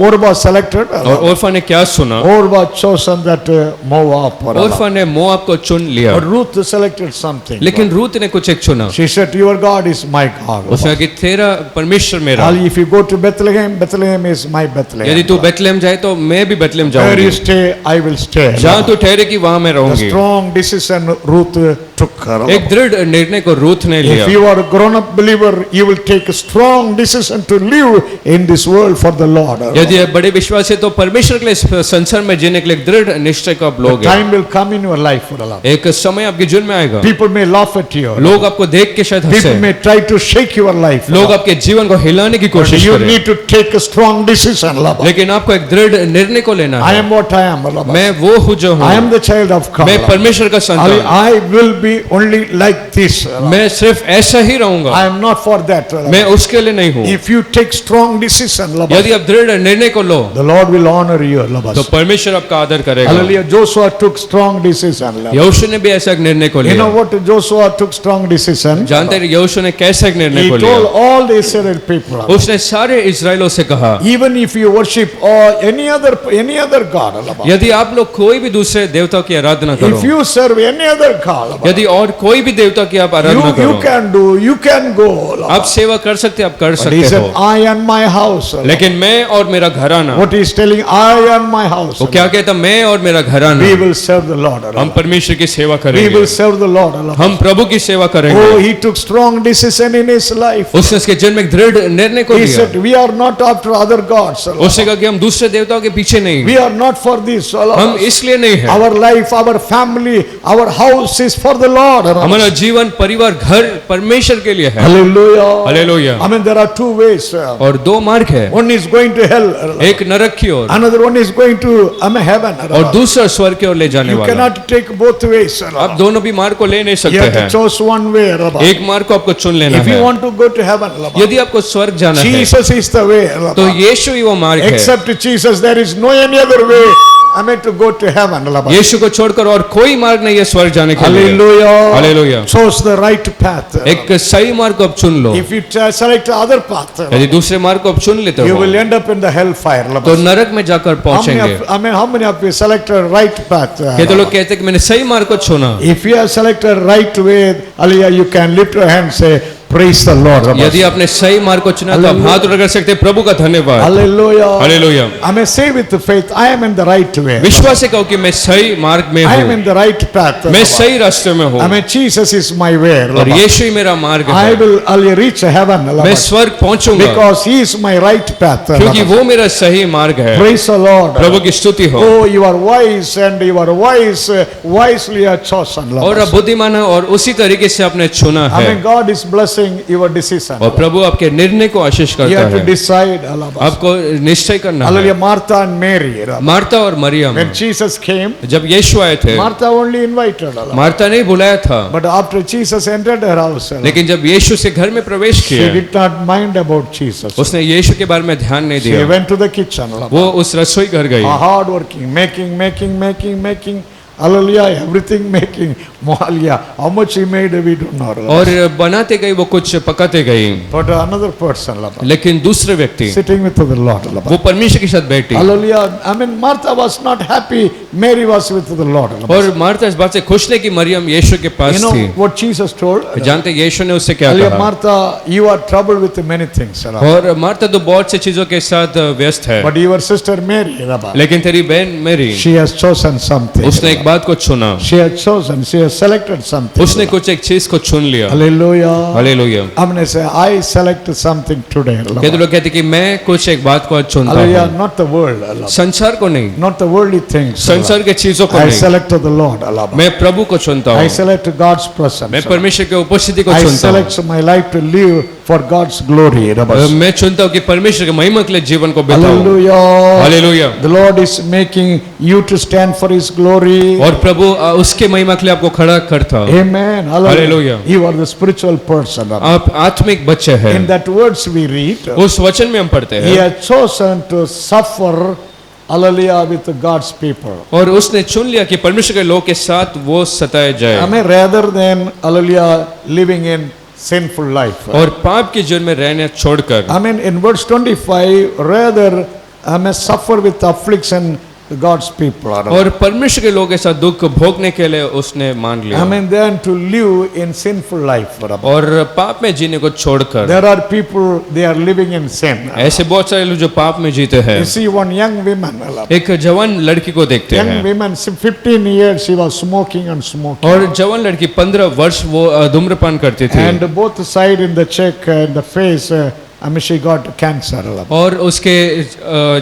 Speaker 1: Orpah selected?
Speaker 2: और ओरफा ने क्या सुना?
Speaker 1: Orpah chosen that Moab.
Speaker 2: ओरफा ने मोआब को चुन लिया,
Speaker 1: But Ruth selected something.
Speaker 2: लेकिन रूत ने कुछ एक चुना।
Speaker 1: She said, your God is my God.
Speaker 2: उसने कहा कि तेरा परमेश्वर मेरा।
Speaker 1: Hallelujah, if you go to Bethlehem, Bethlehem is my Bethlehem.
Speaker 2: यदि तू बेथलेहम जाए तो मैं भी बेथलेहम
Speaker 1: Where you
Speaker 2: जाऊंगी,
Speaker 1: stay, I will stay.
Speaker 2: जहाँ तू ठहरे कि वहाँ मैं
Speaker 1: The
Speaker 2: रहूंगी।
Speaker 1: strong decision Ruth took.
Speaker 2: एक दृढ़ निर्णय को रूत ने लिया।
Speaker 1: If you are a grown-up believer, you will take a strong decision to live in this world for the Lord.
Speaker 2: यदि आप बड़े विश्वास है तो परमेश्वर के लिए इस संसार में जीने के लिए एक दृढ़ निश्चय को आप
Speaker 1: The
Speaker 2: लोगे।
Speaker 1: time will come in your life.
Speaker 2: एक समय आपके जीवन में आएगा,
Speaker 1: People may laugh at you.
Speaker 2: लोग आपको देख के शायद
Speaker 1: People
Speaker 2: हंसे,
Speaker 1: may try to shake your life.
Speaker 2: लोग आपके जीवन को हिलाने की
Speaker 1: But
Speaker 2: कोशिश
Speaker 1: you
Speaker 2: करें,
Speaker 1: need to take a strong decision.
Speaker 2: लेकिन आपको एक दृढ़ निर्णय को लेना
Speaker 1: I
Speaker 2: है।
Speaker 1: am what I am.
Speaker 2: मैं वो हूँ जो
Speaker 1: I am
Speaker 2: हूँ,
Speaker 1: the child of God.
Speaker 2: मैं परमेश्वर का संतान,
Speaker 1: I will be only like this.
Speaker 2: मैं सिर्फ ऐसा ही रहूंगा,
Speaker 1: I am not for that.
Speaker 2: मैं उसके लिए नहीं हूँ।
Speaker 1: If you take strong decision,
Speaker 2: यदि आप दृढ़ निर्णय को लो
Speaker 1: the Lord will honor you.
Speaker 2: तो परमेश्वर आपका आदर करेगा।
Speaker 1: Hallelujah. Joshua took strong decision.
Speaker 2: यहोशू ने भी ऐसा एक निर्णय को
Speaker 1: You know
Speaker 2: लिया।
Speaker 1: what Joshua took strong decision?
Speaker 2: जानते हैं यहोशू ने कैसा एक निर्णय
Speaker 1: He
Speaker 2: को
Speaker 1: told
Speaker 2: लिया?
Speaker 1: all the Israel people,
Speaker 2: उसने सारे इजराइलों से कहा,
Speaker 1: even if you worship or any other God,
Speaker 2: यदि आप लोग कोई भी दूसरे देवता की आराधना करो,
Speaker 1: if you serve any other God,
Speaker 2: यदि और कोई भी देवता की आप आराधना
Speaker 1: you
Speaker 2: करो,
Speaker 1: can do, you can go.
Speaker 2: आप सेवा कर सकते, आप कर
Speaker 1: But he
Speaker 2: सकते
Speaker 1: said,
Speaker 2: हो,
Speaker 1: I and my house.
Speaker 2: लेकिन मैं और मेरा घराना,
Speaker 1: What he is telling, I and my house.
Speaker 2: वो क्या कहता? मैं और मेरा घराना
Speaker 1: We will serve the Lord.
Speaker 2: हम परमेश्वर की सेवा
Speaker 1: We
Speaker 2: करेंगे,
Speaker 1: will serve the Lord.
Speaker 2: हम प्रभु की सेवा
Speaker 1: Oh,
Speaker 2: करेंगे।
Speaker 1: he took strong decision in his life.
Speaker 2: उसने उसके जन्म में एक दृढ़ निर्णय को
Speaker 1: He
Speaker 2: लिया।
Speaker 1: said, we are not after other gods.
Speaker 2: उसने कहा कि हम दूसरे देवताओं के पीछे नहीं,
Speaker 1: We are not for this.
Speaker 2: हम इसलिए नहीं है।
Speaker 1: Our life, our family, our house is for the Lord.
Speaker 2: हमारा जीवन, परिवार, घर परमेश्वर के लिए है।
Speaker 1: Hallelujah.
Speaker 2: Hallelujah.
Speaker 1: I mean, there are two ways.
Speaker 2: और दो मार्ग है,
Speaker 1: One is going to hell.
Speaker 2: एक नरक की ओर
Speaker 1: Another one is going to heaven.
Speaker 2: और दूसरा स्वर्ग की ओर ले जाने
Speaker 1: You
Speaker 2: वाला।
Speaker 1: cannot take both ways.
Speaker 2: आप दोनों भी मार्ग को ले नहीं
Speaker 1: You
Speaker 2: सकते
Speaker 1: have to
Speaker 2: हैं,
Speaker 1: choose one way.
Speaker 2: एक मार्ग को आपको चुन लेना
Speaker 1: If you
Speaker 2: है।
Speaker 1: want to go to heaven,
Speaker 2: यदि आपको स्वर्ग जाना है
Speaker 1: Jesus is the way.
Speaker 2: तो यीशु ही वो मार्ग है।
Speaker 1: Except Jesus, there is no any other way. I mean to go to heaven.
Speaker 2: यीशु को छोड़कर और कोई मार्ग नहीं है स्वर्ग जाने के लिए।
Speaker 1: Hallelujah.
Speaker 2: Hallelujah.
Speaker 1: Choose the right path.
Speaker 2: एक सही मार्ग को आप चुन लो।
Speaker 1: If you select other path,
Speaker 2: यदि दूसरे मार्ग को आप चुन लेते
Speaker 1: you
Speaker 2: हो
Speaker 1: will end up in the hellfire.
Speaker 2: तो नरक में जाकर पहुंचेंगे।
Speaker 1: How many of you selected right path?
Speaker 2: ये तो लोग कहते हैं कि मैंने सही मार्ग को चुना।
Speaker 1: If you have selected right way, Aliyah, you can lift your hand and say, praise the Lord.
Speaker 2: यदि आपने सही मार्ग को चुना तो आप हाथ उठाकर सकते हैं, प्रभु का धन्यवाद।
Speaker 1: Hallelujah.
Speaker 2: Hallelujah.
Speaker 1: I may say with faith, I am in the right way.
Speaker 2: विश्वास से कहो कि मैं सही मार्ग में
Speaker 1: I am in
Speaker 2: हूँ,
Speaker 1: the right path.
Speaker 2: मैं सही रास्ते में हूँ
Speaker 1: I mean, Jesus is my way.
Speaker 2: और यीशु ही मेरा मार्ग
Speaker 1: I
Speaker 2: है।
Speaker 1: will reach heaven.
Speaker 2: मैं स्वर्ग पहुंचूंगा
Speaker 1: Because he is my right path.
Speaker 2: क्योंकि वो मेरा सही मार्ग है।
Speaker 1: Praise the Lord.
Speaker 2: प्रभु की स्तुति हो।
Speaker 1: Oh, you are wise and you are wise, wisely are chosen.
Speaker 2: और आप बुद्धिमान है और उसी तरीके से आपने चुना
Speaker 1: I
Speaker 2: है
Speaker 1: mean, God is blessing your decision.
Speaker 2: और प्रभु आपके निर्णय को आशीष
Speaker 1: You
Speaker 2: करता
Speaker 1: have to
Speaker 2: है।
Speaker 1: decide.
Speaker 2: आपको निश्चय करना
Speaker 1: Hallelujah.
Speaker 2: है।
Speaker 1: Martha and Mary.
Speaker 2: मार्था और मरियम,
Speaker 1: When Jesus came,
Speaker 2: जब यीशु आए थे,
Speaker 1: Martha only invited.
Speaker 2: मार्था ने बुलाया था,
Speaker 1: But after Jesus entered her house,
Speaker 2: लेकिन जब यीशु से घर में प्रवेश
Speaker 1: she
Speaker 2: किया,
Speaker 1: did not mind about Jesus.
Speaker 2: उसने यीशु के बारे में ध्यान नहीं
Speaker 1: She
Speaker 2: दिया।
Speaker 1: went to the kitchen.
Speaker 2: वो उस रसोई घर गई
Speaker 1: Hard working, making. Hallelujah, everything making. Hallelujah. How much he made, we don't know.
Speaker 2: और बनाते गई, वो कुछ पकाते गई।
Speaker 1: But another person,
Speaker 2: लेकिन दूसरे व्यक्ति
Speaker 1: sitting with the Lord.
Speaker 2: वो परमेश्वर के साथ बैठी
Speaker 1: Hallelujah. I mean, Martha was not happy. Mary was with the Lord.
Speaker 2: और मार्था इस बात से खुश नहीं कि मरियम यीशु के
Speaker 1: You
Speaker 2: पास
Speaker 1: know
Speaker 2: थी।
Speaker 1: what Jesus told?
Speaker 2: जानते यीशु ने उससे क्या
Speaker 1: Hallelujah,
Speaker 2: कहा?
Speaker 1: Martha, you are troubled with many things.
Speaker 2: और मार्था तो बहुत सी चीजों के साथ व्यस्त है,
Speaker 1: But your sister Mary,
Speaker 2: लेकिन तेरी बहन मेरी,
Speaker 1: she has chosen something.
Speaker 2: उसने एक बात को चुना,
Speaker 1: She has chosen, she has selected something.
Speaker 2: उसने कुछ एक चीज को चुन लिया।
Speaker 1: Hallelujah.
Speaker 2: Hallelujah.
Speaker 1: I'm going to say, I selected something today.
Speaker 2: कहते लोग कहते कि मैं कुछ एक बात को आज चुनता
Speaker 1: Hallelujah,
Speaker 2: हूँ,
Speaker 1: not the world.
Speaker 2: संसार को नहीं,
Speaker 1: Not the worldly things.
Speaker 2: संसार के चीजों को
Speaker 1: I
Speaker 2: नहीं,
Speaker 1: selected the Lord.
Speaker 2: मैं प्रभु को चुनता
Speaker 1: I
Speaker 2: हूँ,
Speaker 1: select God's presence.
Speaker 2: मैं परमेश्वर के उपस्थिति को
Speaker 1: I
Speaker 2: चुनता हूँ,
Speaker 1: select my life to live for God's glory.
Speaker 2: मैं चुनता हूँ कि परमेश्वर की महिमा के लिए जीवन को बिताऊं।
Speaker 1: Hallelujah.
Speaker 2: Hallelujah.
Speaker 1: The Lord is making you to stand for His glory.
Speaker 2: और प्रभु उसके महिमा के लिए आपको खड़ा करता।
Speaker 1: Amen.
Speaker 2: Hallelujah.
Speaker 1: You are the spiritual person.
Speaker 2: आप आत्मिक बच्चे हैं।
Speaker 1: In that words we read,
Speaker 2: उस वचन में हम पढ़ते
Speaker 1: He
Speaker 2: हैं,
Speaker 1: has chosen to suffer, hallelujah, with God's people.
Speaker 2: और उसने चुन लिया कि परमेश्वर के लोग के साथ वो सताए जाए,
Speaker 1: I mean, rather than, hallelujah, living in sinful life.
Speaker 2: और पाप के जीवन में रहने छोड़कर।
Speaker 1: I mean, in verse 25, rather, I may suffer with affliction to God's people.
Speaker 2: और परमेश्वर के लोगों के साथ दुख भोगने के लिए उसने मान लिया,
Speaker 1: I mean, then to live in sinful life.
Speaker 2: और पाप में जीने को छोड़कर।
Speaker 1: There are people, they are living in sin.
Speaker 2: ऐसे बहुत सारे लोग जो पाप में जीते हैं।
Speaker 1: You see one young woman,
Speaker 2: एक जवान लड़की को देखते
Speaker 1: young
Speaker 2: हैं,
Speaker 1: woman, 15 years she was smoking and smoking.
Speaker 2: और जवान लड़की 15 वर्ष वो धूम्रपान करती थी,
Speaker 1: And both side in the cheek and the face, I mean, she got cancer.
Speaker 2: और उसके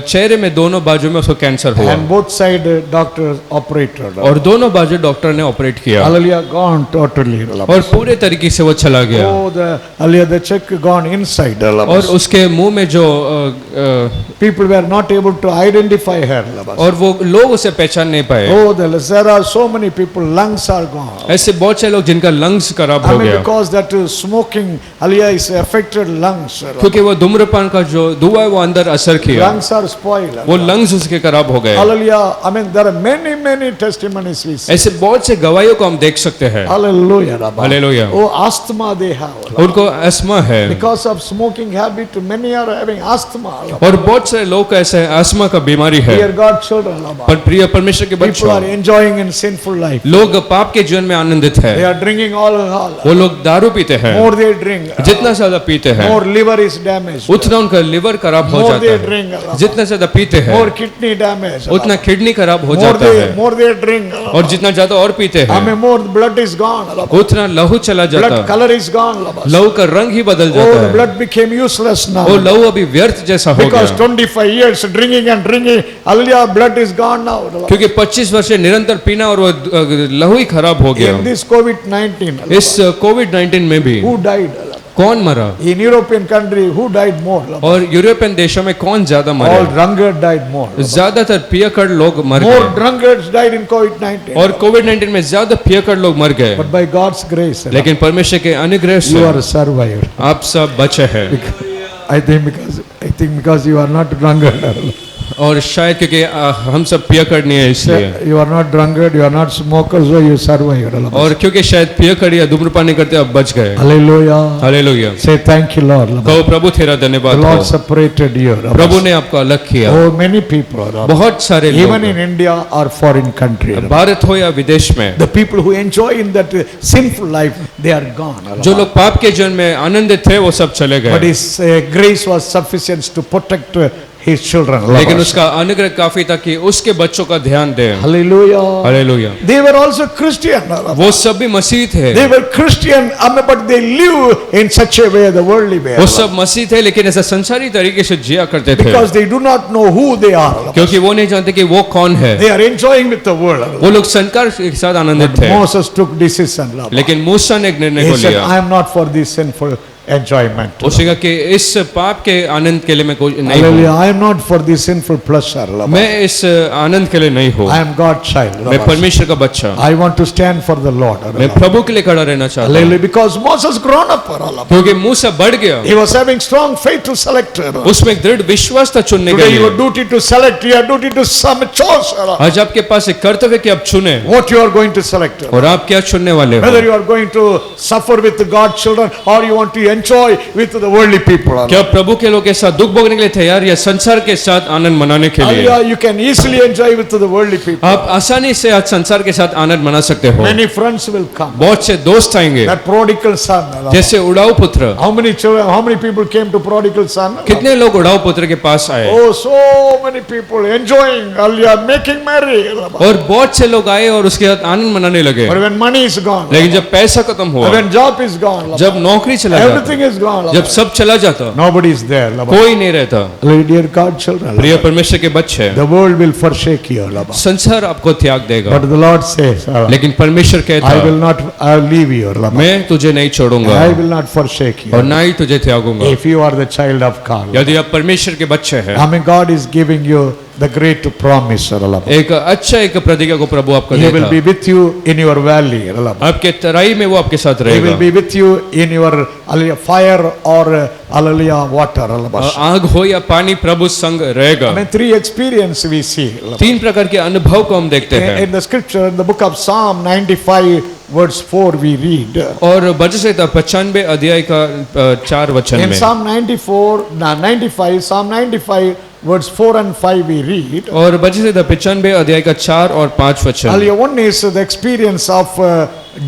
Speaker 2: चेहरे में दोनों बाजू में उसको कैंसर हुआ,
Speaker 1: And both side doctor operated.
Speaker 2: और दोनों बाजू डॉक्टर ने ऑपरेट किया,
Speaker 1: Hallelujah, gone totally.
Speaker 2: और पूरे तरीके से वो चला गया,
Speaker 1: Oh, the check gone inside.
Speaker 2: और उसके मुंह में जो
Speaker 1: People were not able to identify her.
Speaker 2: और वो लोग उसे पहचान नहीं पाए।
Speaker 1: Oh, there are so many people, lungs are gone.
Speaker 2: ऐसे बहुत से लोग जिनका लंग्स खराब
Speaker 1: I
Speaker 2: हो
Speaker 1: mean,
Speaker 2: गया,
Speaker 1: because that smoking, hallelujah, is affected lungs.
Speaker 2: क्योंकि वो धूम्रपान का जो धुआं है वो अंदर असर किया,
Speaker 1: Lungs are spoiled.
Speaker 2: वो लंग्स उसके खराब हो गए।
Speaker 1: Hallelujah. I mean, there are many testimonies we see.
Speaker 2: ऐसे बहुत से गवाहियों को हम देख सकते हैं।
Speaker 1: Hallelujah.
Speaker 2: Hallelujah.
Speaker 1: Oh, asthma they have.
Speaker 2: उनको अस्थमा है,
Speaker 1: Because of smoking habit, many are having asthma.
Speaker 2: और बहुत सारे लोग का ऐसे अस्थमा का बीमारी है।
Speaker 1: Dear God children,
Speaker 2: पर प्रिय परमेश्वर के
Speaker 1: people
Speaker 2: बच्चों,
Speaker 1: are enjoying in sinful life.
Speaker 2: लोग पाप के जीवन में आनंदित
Speaker 1: They
Speaker 2: है,
Speaker 1: are drinking alcohol.
Speaker 2: वो लोग दारू पीते हैं,
Speaker 1: More they drink,
Speaker 2: जितना ज्यादा पीते हैं
Speaker 1: more liver is damaged.
Speaker 2: उतना उनका लिवर खराब हो
Speaker 1: More
Speaker 2: जाता
Speaker 1: they
Speaker 2: है,
Speaker 1: drink,
Speaker 2: जितना ज्यादा पीते हैं
Speaker 1: more kidney damage.
Speaker 2: उतना किडनी खराब हो जाता है,
Speaker 1: More they drink,
Speaker 2: और जितना ज्यादा और पीते
Speaker 1: I
Speaker 2: हैं
Speaker 1: mean, more blood is gone.
Speaker 2: उतना लहू चला जाता
Speaker 1: Blood
Speaker 2: है,
Speaker 1: color is gone.
Speaker 2: लहू का रंग ही बदल
Speaker 1: Oh,
Speaker 2: जाता
Speaker 1: the
Speaker 2: है,
Speaker 1: blood became useless now.
Speaker 2: वो लहू अभी व्यर्थ जैसा हो
Speaker 1: Because
Speaker 2: गया,
Speaker 1: 25 years drinking and drinking, hallelujah, blood is gone now.
Speaker 2: क्योंकि 25 वर्ष से निरंतर पीना और वो लहू ही खराब हो गया।
Speaker 1: In this COVID-19,
Speaker 2: इस कोविड-19 में भी
Speaker 1: who died?
Speaker 2: कौन मरा,
Speaker 1: In European country, who died more?
Speaker 2: और यूरोपियन देशों में कौन ज्यादा
Speaker 1: All
Speaker 2: मरे,
Speaker 1: drunkard died more.
Speaker 2: ज्यादातर पियकड़ लोग मर
Speaker 1: More
Speaker 2: गए,
Speaker 1: drunkards died in COVID-19.
Speaker 2: और कोविड-19 में ज्यादा पियकड़ लोग मर गए,
Speaker 1: But by God's grace,
Speaker 2: लेकिन परमेश्वर के अनुग्रह
Speaker 1: you
Speaker 2: से
Speaker 1: are a survivor.
Speaker 2: आप सब बचे हैं।
Speaker 1: I think because you are not drunkard.
Speaker 2: और शायद क्योंकि हम सब पियकड़ नहीं है इसलिए,
Speaker 1: You are not drunkard, you are not smoker, so you survived.
Speaker 2: और क्योंकि शायद पियकड़ या धूम्रपान नहीं करते, अब बच गए।
Speaker 1: Hallelujah.
Speaker 2: Hallelujah.
Speaker 1: Say thank you, Lord.
Speaker 2: कहो प्रभु तेरा
Speaker 1: The
Speaker 2: धन्यवाद
Speaker 1: Lord
Speaker 2: हो,
Speaker 1: separated you.
Speaker 2: प्रभु ने आपको अलग किया।
Speaker 1: Oh, many people,
Speaker 2: बहुत सारे
Speaker 1: even in
Speaker 2: लोग,
Speaker 1: India or foreign country,
Speaker 2: Bharat हो या विदेश में,
Speaker 1: the people who enjoy in that sinful life, they are gone.
Speaker 2: जो लोग पाप के जीवन में आनंदित थे वो सब चले
Speaker 1: But
Speaker 2: गए,
Speaker 1: His grace was sufficient to protect His children.
Speaker 2: लेकिन उसका अनुग्रह काफी था कि उसके बच्चों का ध्यान दे।
Speaker 1: Hallelujah.
Speaker 2: Hallelujah.
Speaker 1: They were also Christian.
Speaker 2: वो सब भी मसीह थे,
Speaker 1: They were Christian, but they live in such a way, the worldly way.
Speaker 2: वो सब मसीह थे, लेकिन ऐसा संसारी तरीके से जिया करते थे,
Speaker 1: Because they do not know who they are.
Speaker 2: क्योंकि वो नहीं जानते कि वो कौन है।
Speaker 1: They are enjoying with the world.
Speaker 2: वो लोग संकार के साथ आनंदित थे,
Speaker 1: Moses took decision.
Speaker 2: लेकिन मूसा ने एक निर्णय
Speaker 1: He
Speaker 2: को
Speaker 1: said,
Speaker 2: लिया,
Speaker 1: I am not for this sinful enjoyment.
Speaker 2: उसने कहा कि इस पाप के आनंद के लिए मैं कोई नहीं
Speaker 1: Hallelujah.
Speaker 2: हूँ,
Speaker 1: I am not for this sinful pleasure.
Speaker 2: मैं इस आनंद के लिए नहीं हूँ,
Speaker 1: I am God's child.
Speaker 2: मैं परमेश्वर का बच्चा,
Speaker 1: I want to stand for the Lord.
Speaker 2: मैं प्रभु के लिए खड़ा रहना चाहता हूँ,
Speaker 1: Hallelujah. Because Moses grown up.
Speaker 2: क्योंकि मूसा बढ़ गया,
Speaker 1: He was having strong faith to select.
Speaker 2: उसमें एक दृढ़ विश्वास था चुनने के
Speaker 1: Today
Speaker 2: लिए।
Speaker 1: your duty to select, your duty to some choose
Speaker 2: आज आपके पास एक कर्तव्य कि आप चुने,
Speaker 1: what you are going to select.
Speaker 2: और आप क्या चुनने वाले
Speaker 1: Whether
Speaker 2: हो,
Speaker 1: you are going to suffer with God's children or you want to enjoy with the worldly people.
Speaker 2: क्या प्रभु के लोग के साथ दुख भोगने के लिए तैयार या संसार के साथ आनंद मनाने के लिए।
Speaker 1: Hallelujah. You can easily enjoy with the worldly people.
Speaker 2: आप आसानी से आज संसार के साथ आनंद मना सकते हो,
Speaker 1: Many friends will come.
Speaker 2: बहुत से दोस्त आएंगे,
Speaker 1: That prodigal son.
Speaker 2: जैसे उड़ाऊ पुत्र,
Speaker 1: How many children, how many people came to prodigal son?
Speaker 2: कितने लोग उड़ाऊ पुत्र के पास आए,
Speaker 1: Oh, so many people enjoying, hallelujah, making merry.
Speaker 2: और बहुत से लोग आए और उसके साथ आनंद मनाने लगे,
Speaker 1: But when money is gone,
Speaker 2: लेकिन जब पैसा खत्म हुआ,
Speaker 1: when job is gone,
Speaker 2: जब नौकरी चला गया,
Speaker 1: everything is gone.
Speaker 2: जब सब चला जाता,
Speaker 1: Nobody is there.
Speaker 2: कोई नहीं रहता।
Speaker 1: Dear God children,
Speaker 2: प्रिय परमेश्वर के बच्चे,
Speaker 1: the world will forsake you.
Speaker 2: संसार आपको त्याग देगा,
Speaker 1: But the Lord says,
Speaker 2: लेकिन परमेश्वर कहता,
Speaker 1: I will not leave you.
Speaker 2: मैं तुझे नहीं छोड़ूंगा
Speaker 1: I will not forsake you.
Speaker 2: और ना ही तुझे त्यागूंगा।
Speaker 1: If you are the child of God,
Speaker 2: यदि आप परमेश्वर के बच्चे हैं,
Speaker 1: I mean, God is giving you the great promise.
Speaker 2: एक अच्छा एक प्रतिज्ञा को प्रभु आपको
Speaker 1: He will be
Speaker 2: देता,
Speaker 1: with you in your valley.
Speaker 2: आपके तराई में वो आपके साथ
Speaker 1: He will
Speaker 2: रहेगा,
Speaker 1: be with you in your fire or water.
Speaker 2: आग हो या पानी, प्रभु संग रहेगा।
Speaker 1: I mean, three experience we see.
Speaker 2: तीन प्रकार के अनुभव को हम देखते हैं।
Speaker 1: In the scripture, in the book of Psalm 95 verse 4 we read.
Speaker 2: और भजन संहिता 95 अध्याय का 4 वचन
Speaker 1: In
Speaker 2: में,
Speaker 1: Psalm 95 verse 4 and 5 we read.
Speaker 2: और भजन संहिता 95 अध्याय का 4 और 5 वचन,
Speaker 1: One is the experience of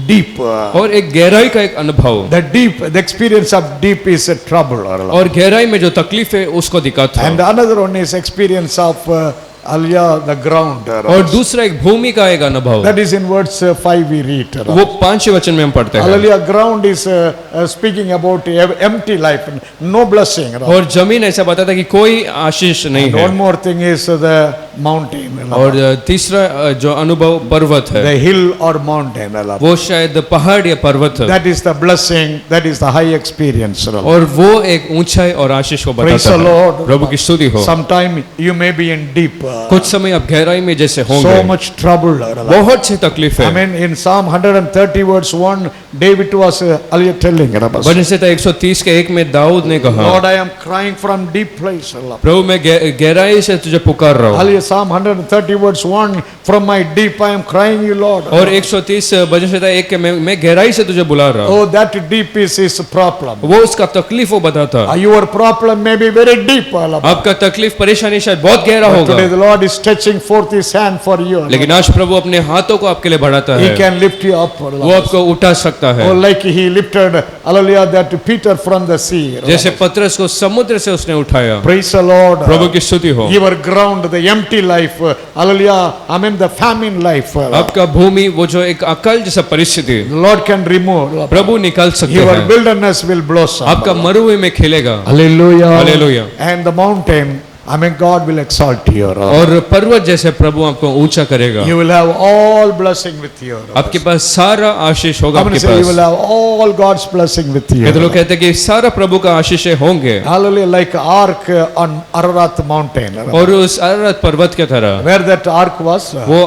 Speaker 1: deep.
Speaker 2: और एक गहराई का एक अनुभव,
Speaker 1: The experience of deep is a trouble.
Speaker 2: और गहराई में जो तकलीफ है उसको दिखाता
Speaker 1: And
Speaker 2: है।
Speaker 1: another one is experience of the ground.
Speaker 2: और दूसरा एक भूमि का एक अनुभव,
Speaker 1: That is in verse 5 we read.
Speaker 2: वो 5 वचन में हम पढ़ते हैं।
Speaker 1: Hallelujah. Ground is speaking about empty life, no blessing.
Speaker 2: और जमीन ऐसा बताता है कि कोई आशीष नहीं
Speaker 1: And
Speaker 2: है।
Speaker 1: one more thing is the mountain.
Speaker 2: और तीसरा जो अनुभव पर्वत है,
Speaker 1: The hill or mountain.
Speaker 2: वो शायद पहाड़ या पर्वत है,
Speaker 1: That is the blessing, that is the high experience.
Speaker 2: और वो एक ऊंचाई और आशीष को
Speaker 1: Praise
Speaker 2: बताता
Speaker 1: the
Speaker 2: है।
Speaker 1: Lord.
Speaker 2: प्रभु की स्तुति हो।
Speaker 1: Sometime you may be in deep.
Speaker 2: कुछ समय आप गहराई में जैसे
Speaker 1: So
Speaker 2: होंगे,
Speaker 1: much trouble.
Speaker 2: बहुत सी तकलीफ
Speaker 1: I
Speaker 2: है।
Speaker 1: mean, in Psalm 130 verse 1, David was telling,
Speaker 2: भजन संहिता 130 के 1 में दाऊद ने कहा,
Speaker 1: Lord, I am crying from deep place.
Speaker 2: प्रभु मैं गहराई से तुझे पुकार रहा हूँ।
Speaker 1: Hallelujah. Psalm 130 verse 1, from my deep I am crying you, Lord.
Speaker 2: और 130 भजन संहिता 1 के मैं गहराई से तुझे बुला रहा हूँ।
Speaker 1: Oh, that deep is his problem.
Speaker 2: वो उसका तकलीफ वो बताता,
Speaker 1: Your problem may be very deep.
Speaker 2: आपका तकलीफ परेशानी शायद बहुत गहरा
Speaker 1: But today
Speaker 2: होगा,
Speaker 1: the Lord is stretching forth his hand for you.
Speaker 2: लेकिन आज प्रभु अपने हाथों को आपके लिए बढ़ाता
Speaker 1: He
Speaker 2: है,
Speaker 1: can lift you up.
Speaker 2: वो आपको उठा सकता है।
Speaker 1: Oh, like he lifted, hallelujah, that Peter from the sea.
Speaker 2: जैसे पतरस को समुद्र से उसने उठाया।
Speaker 1: Praise the Lord.
Speaker 2: प्रभु की स्तुति हो।
Speaker 1: Your ground, the empty life, hallelujah, I mean the famine life.
Speaker 2: आपका भूमि वो जो एक अकाल जैसा परिस्थिति,
Speaker 1: The Lord can remove.
Speaker 2: प्रभु निकाल सकते
Speaker 1: Your
Speaker 2: हैं।
Speaker 1: wilderness will blossom.
Speaker 2: आपका मरुभूमि में खिलेगा।
Speaker 1: Hallelujah.
Speaker 2: Hallelujah.
Speaker 1: And the mountain, I mean, God will exalt you.
Speaker 2: और पर्वत जैसे प्रभु आपको ऊंचा करेगा।
Speaker 1: You will have all blessing with you.
Speaker 2: आपके पास सारा आशीष होगा
Speaker 1: I'm going
Speaker 2: आपके
Speaker 1: to say you will
Speaker 2: pass.
Speaker 1: have all God's blessing with you.
Speaker 2: कहते लोग कहते हैं कि सारा प्रभु का आशीष होंगे,
Speaker 1: Hallelujah, like ark on Ararat mountain.
Speaker 2: और उस अरारत पर्वत के तरह
Speaker 1: Where that ark was?
Speaker 2: वो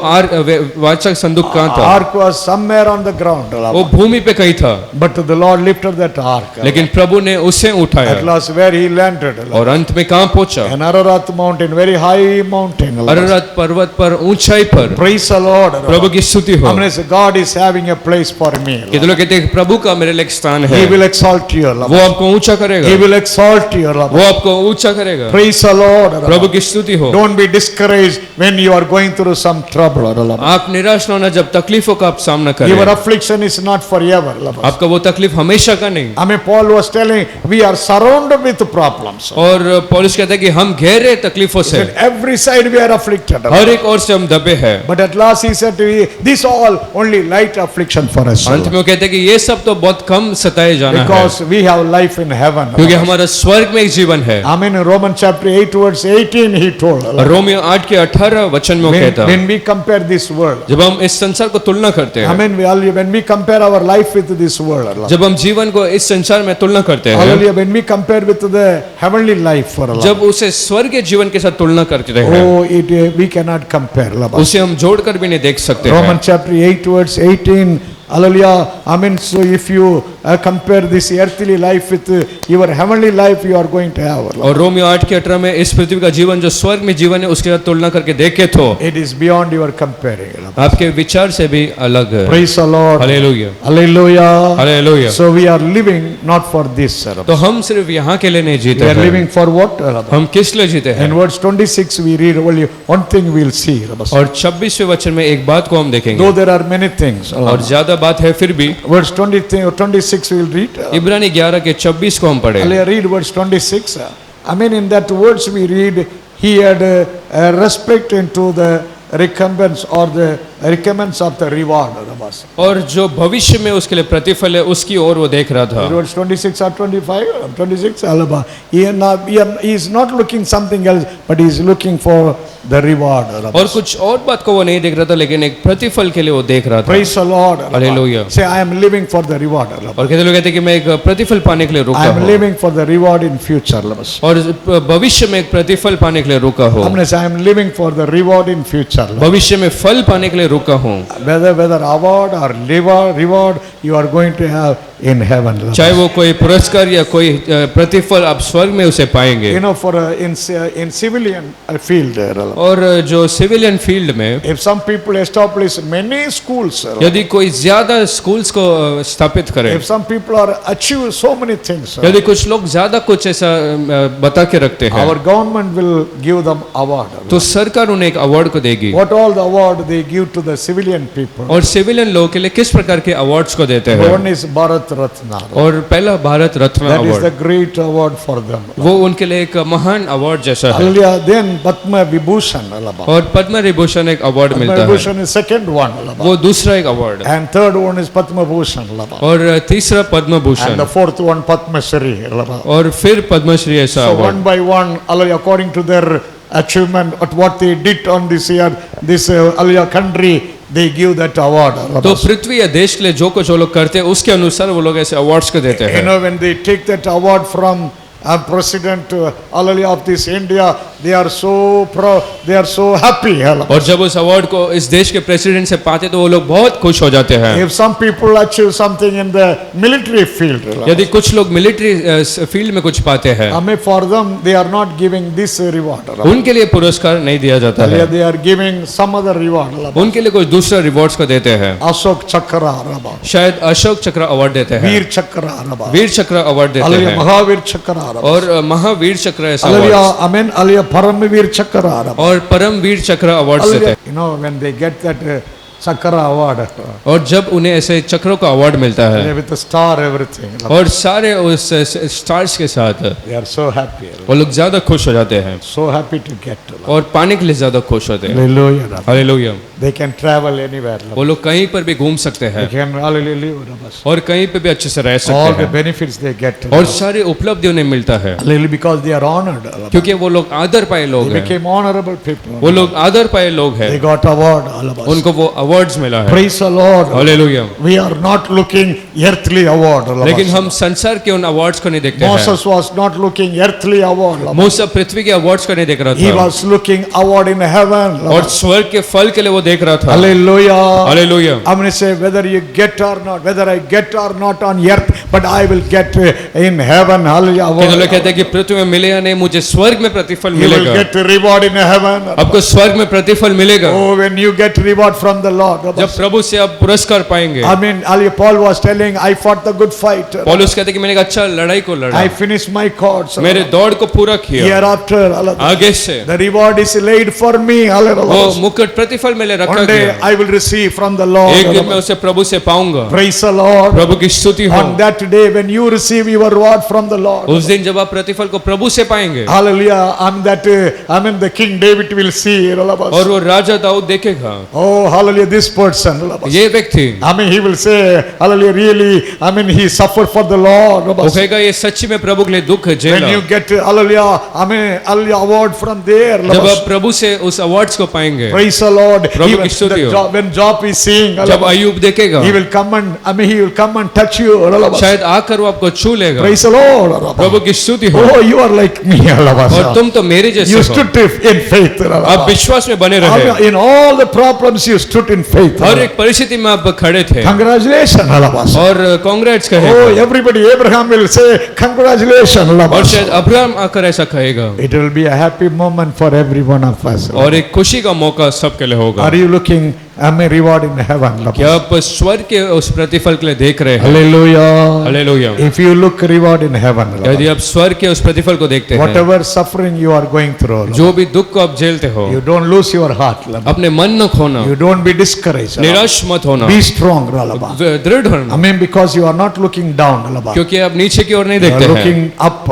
Speaker 2: वाचक संदूक कहाँ था?
Speaker 1: Ark was somewhere on the ground.
Speaker 2: वो भूमि पे कहीं था,
Speaker 1: But the Lord lifted that ark.
Speaker 2: लेकिन प्रभु ने उसे
Speaker 1: At
Speaker 2: उठाया
Speaker 1: last where he landed.
Speaker 2: और अंत में कहाँ पहुंचा?
Speaker 1: An Ararat mountain, very high mountain.
Speaker 2: अरारत पर्वत पर ऊंचाई पर।
Speaker 1: Praise the Lord.
Speaker 2: प्रभु की स्तुति हो।
Speaker 1: I'm going to say God is having a place for me.
Speaker 2: कहते लोग कहते हैं प्रभु का मेरे लिए एक स्थान है,
Speaker 1: He will exalt you.
Speaker 2: वो आपको ऊंचा करेगा,
Speaker 1: He will exalt you.
Speaker 2: वो आपको ऊंचा करेगा।
Speaker 1: Praise the Lord.
Speaker 2: प्रभु की स्तुति हो।
Speaker 1: Don't be discouraged when you are going through some trouble.
Speaker 2: आप निराश न होना जब तकलीफों का आप सामना
Speaker 1: Your
Speaker 2: करें।
Speaker 1: affliction is not forever.
Speaker 2: आपका वो तकलीफ हमेशा का नहीं।
Speaker 1: I mean, Paul was telling, we are surrounded with problems.
Speaker 2: और पौलुस कहता है कि हम गहरे तकलीफों से
Speaker 1: At every side we are afflicted.
Speaker 2: हर एक ओर से हम दबे हैं।
Speaker 1: But at last he said, this all only light affliction for us.
Speaker 2: अंत में वो कहते हैं कि ये सब तो बहुत कम सताए जाना है,
Speaker 1: Because we have life in heaven.
Speaker 2: क्योंकि हमारा स्वर्ग में एक जीवन है।
Speaker 1: I mean, in Romans chapter 8 verse 18 he told.
Speaker 2: Romeo 8 के 18 वचन में वो कहता है,
Speaker 1: When we compare this world,
Speaker 2: जब हम इस संसार को तुलना करते
Speaker 1: I
Speaker 2: हैं,
Speaker 1: mean, when we compare our life with this world,
Speaker 2: जब हम जीवन को इस संसार में तुलना करते हैं,
Speaker 1: hallelujah, when we compare with the heavenly life,
Speaker 2: जब उसे स्वर्ग के जीवन के साथ तुलना करते हैं,
Speaker 1: oh, we cannot compare.
Speaker 2: उसे हम जोड़कर भी नहीं देख सकते हैं।
Speaker 1: Romans chapter 8 verse 18, hallelujah, I mean, so if you compare this earthly life with your heavenly life, you are going to have.
Speaker 2: और रोमियो 8 के 18 में इस पृथ्वी का जीवन जो स्वर्ग में जीवन है उसके साथ तुलना करके देखे तो
Speaker 1: It is beyond your comparing.
Speaker 2: आपके विचार से भी अलग है।
Speaker 1: Praise the Lord.
Speaker 2: Hallelujah,
Speaker 1: Hallelujah.
Speaker 2: Hallelujah.
Speaker 1: So we are living not for this, sir.
Speaker 2: तो हम सिर्फ यहाँ के लिए नहीं जीते
Speaker 1: We are
Speaker 2: हैं,
Speaker 1: living for what?
Speaker 2: हम किस लिए जीते हैं?
Speaker 1: In verse 26 we read only one thing we will see.
Speaker 2: और 26वें वचन में एक बात को हम देखेंगे,
Speaker 1: Though there are many things.
Speaker 2: और ज्यादा बात है फिर भी।
Speaker 1: Verse 26 we will read.
Speaker 2: इब्रानी 11 के 26 को हम पढ़े।
Speaker 1: Hallelujah, read verse 26. I mean, in that words we read, he had respect into the recompense or the recompense of the reward.
Speaker 2: और जो भविष्य में उसके लिए प्रतिफल है उसकी ओर वो देख रहा था।
Speaker 1: Verse 26 or 25, 26, Alaba. He is not looking something else, but he is looking for the reward.
Speaker 2: और कुछ और बात को वो नहीं देख रहा था, लेकिन एक प्रतिफल के लिए वो देख रहा था।
Speaker 1: Praise the Lord.
Speaker 2: Hallelujah.
Speaker 1: Say, I am living for the reward.
Speaker 2: और कहते लोग कहते हैं कि मैं एक प्रतिफल पाने के लिए रुका
Speaker 1: I am
Speaker 2: हूँ,
Speaker 1: living for the reward in future.
Speaker 2: और भविष्य में एक प्रतिफल पाने के लिए रुका हूँ,
Speaker 1: हमने say, I am living for the reward in future.
Speaker 2: भविष्य में फल पाने के लिए रुका हूँ।
Speaker 1: Whether award or reward you are going to have in heaven.
Speaker 2: चाहे वो कोई पुरस्कार या कोई प्रतिफल आप स्वर्ग में उसे पाएंगे।
Speaker 1: You know, for in civilian field,
Speaker 2: और जो सिविलियन फील्ड में
Speaker 1: if some people establish many schools,
Speaker 2: यदि कोई ज्यादा स्कूल्स को स्थापित करे,
Speaker 1: if some people are achieve so many things,
Speaker 2: यदि कुछ लोग ज्यादा कुछ ऐसा बता के रखते हैं,
Speaker 1: our government will give them award.
Speaker 2: तो सरकार उन्हें एक अवार्ड को देगी।
Speaker 1: What all the award they give to the civilian people?
Speaker 2: और सिविलियन लोगों के लिए किस प्रकार के अवार्ड्स को देते हैं?
Speaker 1: One is Bharat Ratna.
Speaker 2: और पहला Bharat Ratna
Speaker 1: That is the
Speaker 2: award,
Speaker 1: great award for them.
Speaker 2: वो उनके लिए एक महान अवार्ड जैसा है।
Speaker 1: Hallelujah. Then Padma Vibhushan.
Speaker 2: और पद्म विभूषण एक अवार्ड
Speaker 1: Padma
Speaker 2: मिलता है,
Speaker 1: Vibhushan is second one.
Speaker 2: वो दूसरा एक award,
Speaker 1: And third one is Padma Bhushan.
Speaker 2: और तीसरा पद्म
Speaker 1: And
Speaker 2: Bhushan,
Speaker 1: the fourth one Padma Shri.
Speaker 2: और फिर पद्मश्री ऐसा
Speaker 1: So
Speaker 2: award.
Speaker 1: one by one, according to their achievement, at what they did on this year, this country, they give that award.
Speaker 2: तो पृथ्वी या देश के लिए जो कुछ वो लोग करते हैं उसके अनुसार वो लोग ऐसे अवार्ड्स को देते
Speaker 1: You
Speaker 2: हैं।
Speaker 1: know, when they take that award from President of this India, they are so proud, they are so happy.
Speaker 2: और जब उस अवार्ड को इस देश के प्रेसिडेंट से पाते तो वो लोग बहुत खुश हो जाते हैं।
Speaker 1: If some people achieve something in the military field,
Speaker 2: यदि कुछ लोग मिलिट्री फील्ड में कुछ पाते हैं,
Speaker 1: I mean, for them, they are not giving this reward.
Speaker 2: उनके लिए पुरस्कार नहीं दिया जाता है,
Speaker 1: They are giving some other reward.
Speaker 2: उनके लिए कुछ दूसरा रिवॉर्ड्स को देते हैं।
Speaker 1: Ashok Chakra,
Speaker 2: शायद अशोक चक्र अवार्ड देते हैं,
Speaker 1: Veer Chakra,
Speaker 2: वीर चक्र अवार्ड देते हैं,
Speaker 1: Mahavir Chakra,
Speaker 2: और महावीर चक्र ऐसा
Speaker 1: Hallelujah,
Speaker 2: award,
Speaker 1: amen, Hallelujah, Paramvir Chakra.
Speaker 2: और परम वीर चक्र अवार्ड देते हैं।
Speaker 1: You know, when they get that Chakra award,
Speaker 2: और जब उन्हें ऐसे चक्रों का अवार्ड मिलता है
Speaker 1: with the star, everything,
Speaker 2: और सारे उस स्टार्स के साथ
Speaker 1: they are so happy,
Speaker 2: वो लोग ज्यादा खुश हो जाते हैं,
Speaker 1: so happy to get.
Speaker 2: और पाने के लिए ज्यादा खुश होते हैं।
Speaker 1: Hallelujah.
Speaker 2: Hallelujah.
Speaker 1: They can travel anywhere.
Speaker 2: वो लोग कहीं पर भी घूम सकते
Speaker 1: They
Speaker 2: हैं,
Speaker 1: can hallelujah,
Speaker 2: और कहीं पे भी अच्छे से रह
Speaker 1: all
Speaker 2: सकते
Speaker 1: the
Speaker 2: हैं,
Speaker 1: benefits they get.
Speaker 2: और सारी उपलब्धि उन्हें मिलता है,
Speaker 1: Hallelujah, because they are honored.
Speaker 2: क्योंकि वो लोग आदर पाए लोग
Speaker 1: They
Speaker 2: हैं,
Speaker 1: became honorable people.
Speaker 2: वो लोग आदर पाए लोग
Speaker 1: They
Speaker 2: हैं,
Speaker 1: got award, all of us.
Speaker 2: उनको वो अवार्ड्स मिला है।
Speaker 1: Praise the Lord.
Speaker 2: Hallelujah.
Speaker 1: We are not looking earthly award. all of
Speaker 2: लेकिन
Speaker 1: us.
Speaker 2: हम संसार के उन अवार्ड्स को नहीं देखते हैं।
Speaker 1: Moses was not looking earthly award.
Speaker 2: मूसा पृथ्वी के अवार्ड्स को नहीं देख रहा
Speaker 1: He
Speaker 2: था,
Speaker 1: was looking award in heaven.
Speaker 2: और स्वर्ग के फल के लिए वो देख रहा था।
Speaker 1: Hallelujah.
Speaker 2: Hallelujah.
Speaker 1: I'm going to say whether you get or not, whether I get or not on earth, but I will get in heaven. Hallelujah.
Speaker 2: तो लोग कहते हैं कि पृथ्वी में मिले या नहीं, मुझे स्वर्ग में प्रतिफल
Speaker 1: You will
Speaker 2: मिलेगा।
Speaker 1: get reward in heaven.
Speaker 2: आपको स्वर्ग में प्रतिफल मिलेगा
Speaker 1: Oh, when you get reward from the Lord.
Speaker 2: जब प्रभु से आप पुरस्कार पाएंगे।
Speaker 1: I mean, Paul was telling, I fought the good fight.
Speaker 2: पौलुस कहते हैं कि मैंने एक अच्छा लड़ाई को लड़ा,
Speaker 1: I finished my course.
Speaker 2: मेरे दौड़ को पूरा किया,
Speaker 1: Hereafter,
Speaker 2: आगे से
Speaker 1: the reward is laid for me.
Speaker 2: वो
Speaker 1: Hallelujah.
Speaker 2: मुकुट प्रतिफल मेरे रखा
Speaker 1: One day
Speaker 2: गया,
Speaker 1: I will receive from the Lord.
Speaker 2: एक दिन मैं उसे प्रभु से पाऊंगा।
Speaker 1: Praise the Lord.
Speaker 2: प्रभु की स्तुति हो।
Speaker 1: On that day when you receive your reward from the Lord.
Speaker 2: उस दिन जब आप प्रतिफल को प्रभु से पाएंगे,
Speaker 1: Hallelujah. The King David will see.
Speaker 2: और वो राजा दाऊद देखेगा,
Speaker 1: Oh, hallelujah, this person.
Speaker 2: ये व्यक्ति,
Speaker 1: He will say, hallelujah, really, he suffered for the Lord.
Speaker 2: वो कहेगा ये सच्ची में प्रभु के लिए दुख
Speaker 1: When
Speaker 2: झेला।
Speaker 1: you get, hallelujah, hallelujah, award from there.
Speaker 2: जब आप प्रभु से उस अवार्ड्स को पाएंगे,
Speaker 1: Praise the Lord.
Speaker 2: प्रभु की स्तुति हो।
Speaker 1: When Job is seeing,
Speaker 2: जब अय्यूब देखेगा,
Speaker 1: he will come and touch you.
Speaker 2: शायद आकर वो आपको छू लेगा।
Speaker 1: Praise the Lord.
Speaker 2: प्रभु की स्तुति हो।
Speaker 1: Oh, you are like me.
Speaker 2: और तुम तो मेरे
Speaker 1: You
Speaker 2: जैसे हो,
Speaker 1: stood in faith.
Speaker 2: आप विश्वास में बने रहे,
Speaker 1: In all the problems you stood in faith.
Speaker 2: हर एक परिस्थिति में आप खड़े थे,
Speaker 1: Congratulations.
Speaker 2: और कांग्रेस
Speaker 1: Oh,
Speaker 2: कहेगा,
Speaker 1: everybody, Abraham will say, congratulations.
Speaker 2: और शायद अब्राहम आकर ऐसा कहेगा,
Speaker 1: It will be a happy moment for every one of us.
Speaker 2: और एक खुशी का मौका सबके लिए होगा।
Speaker 1: Are you looking Am I reward in heaven?
Speaker 2: क्या आप स्वर्ग के उस प्रतिफल के लिए देख रहे हैं?
Speaker 1: Hallelujah.
Speaker 2: Hallelujah.
Speaker 1: If you look reward in heaven,
Speaker 2: यदि आप स्वर्ग के उस प्रतिफल को देखते हैं,
Speaker 1: whatever suffering you are going through,
Speaker 2: जो भी दुख को आप झेलते हो,
Speaker 1: you don't lose your heart.
Speaker 2: अपने मन न खोना,
Speaker 1: You don't be discouraged.
Speaker 2: निराश मत होना,
Speaker 1: Be strong.
Speaker 2: दृढ़
Speaker 1: I
Speaker 2: होना,
Speaker 1: mean, because you are not looking down.
Speaker 2: क्योंकि आप नीचे की ओर नहीं
Speaker 1: You are
Speaker 2: देखते हैं,
Speaker 1: looking up.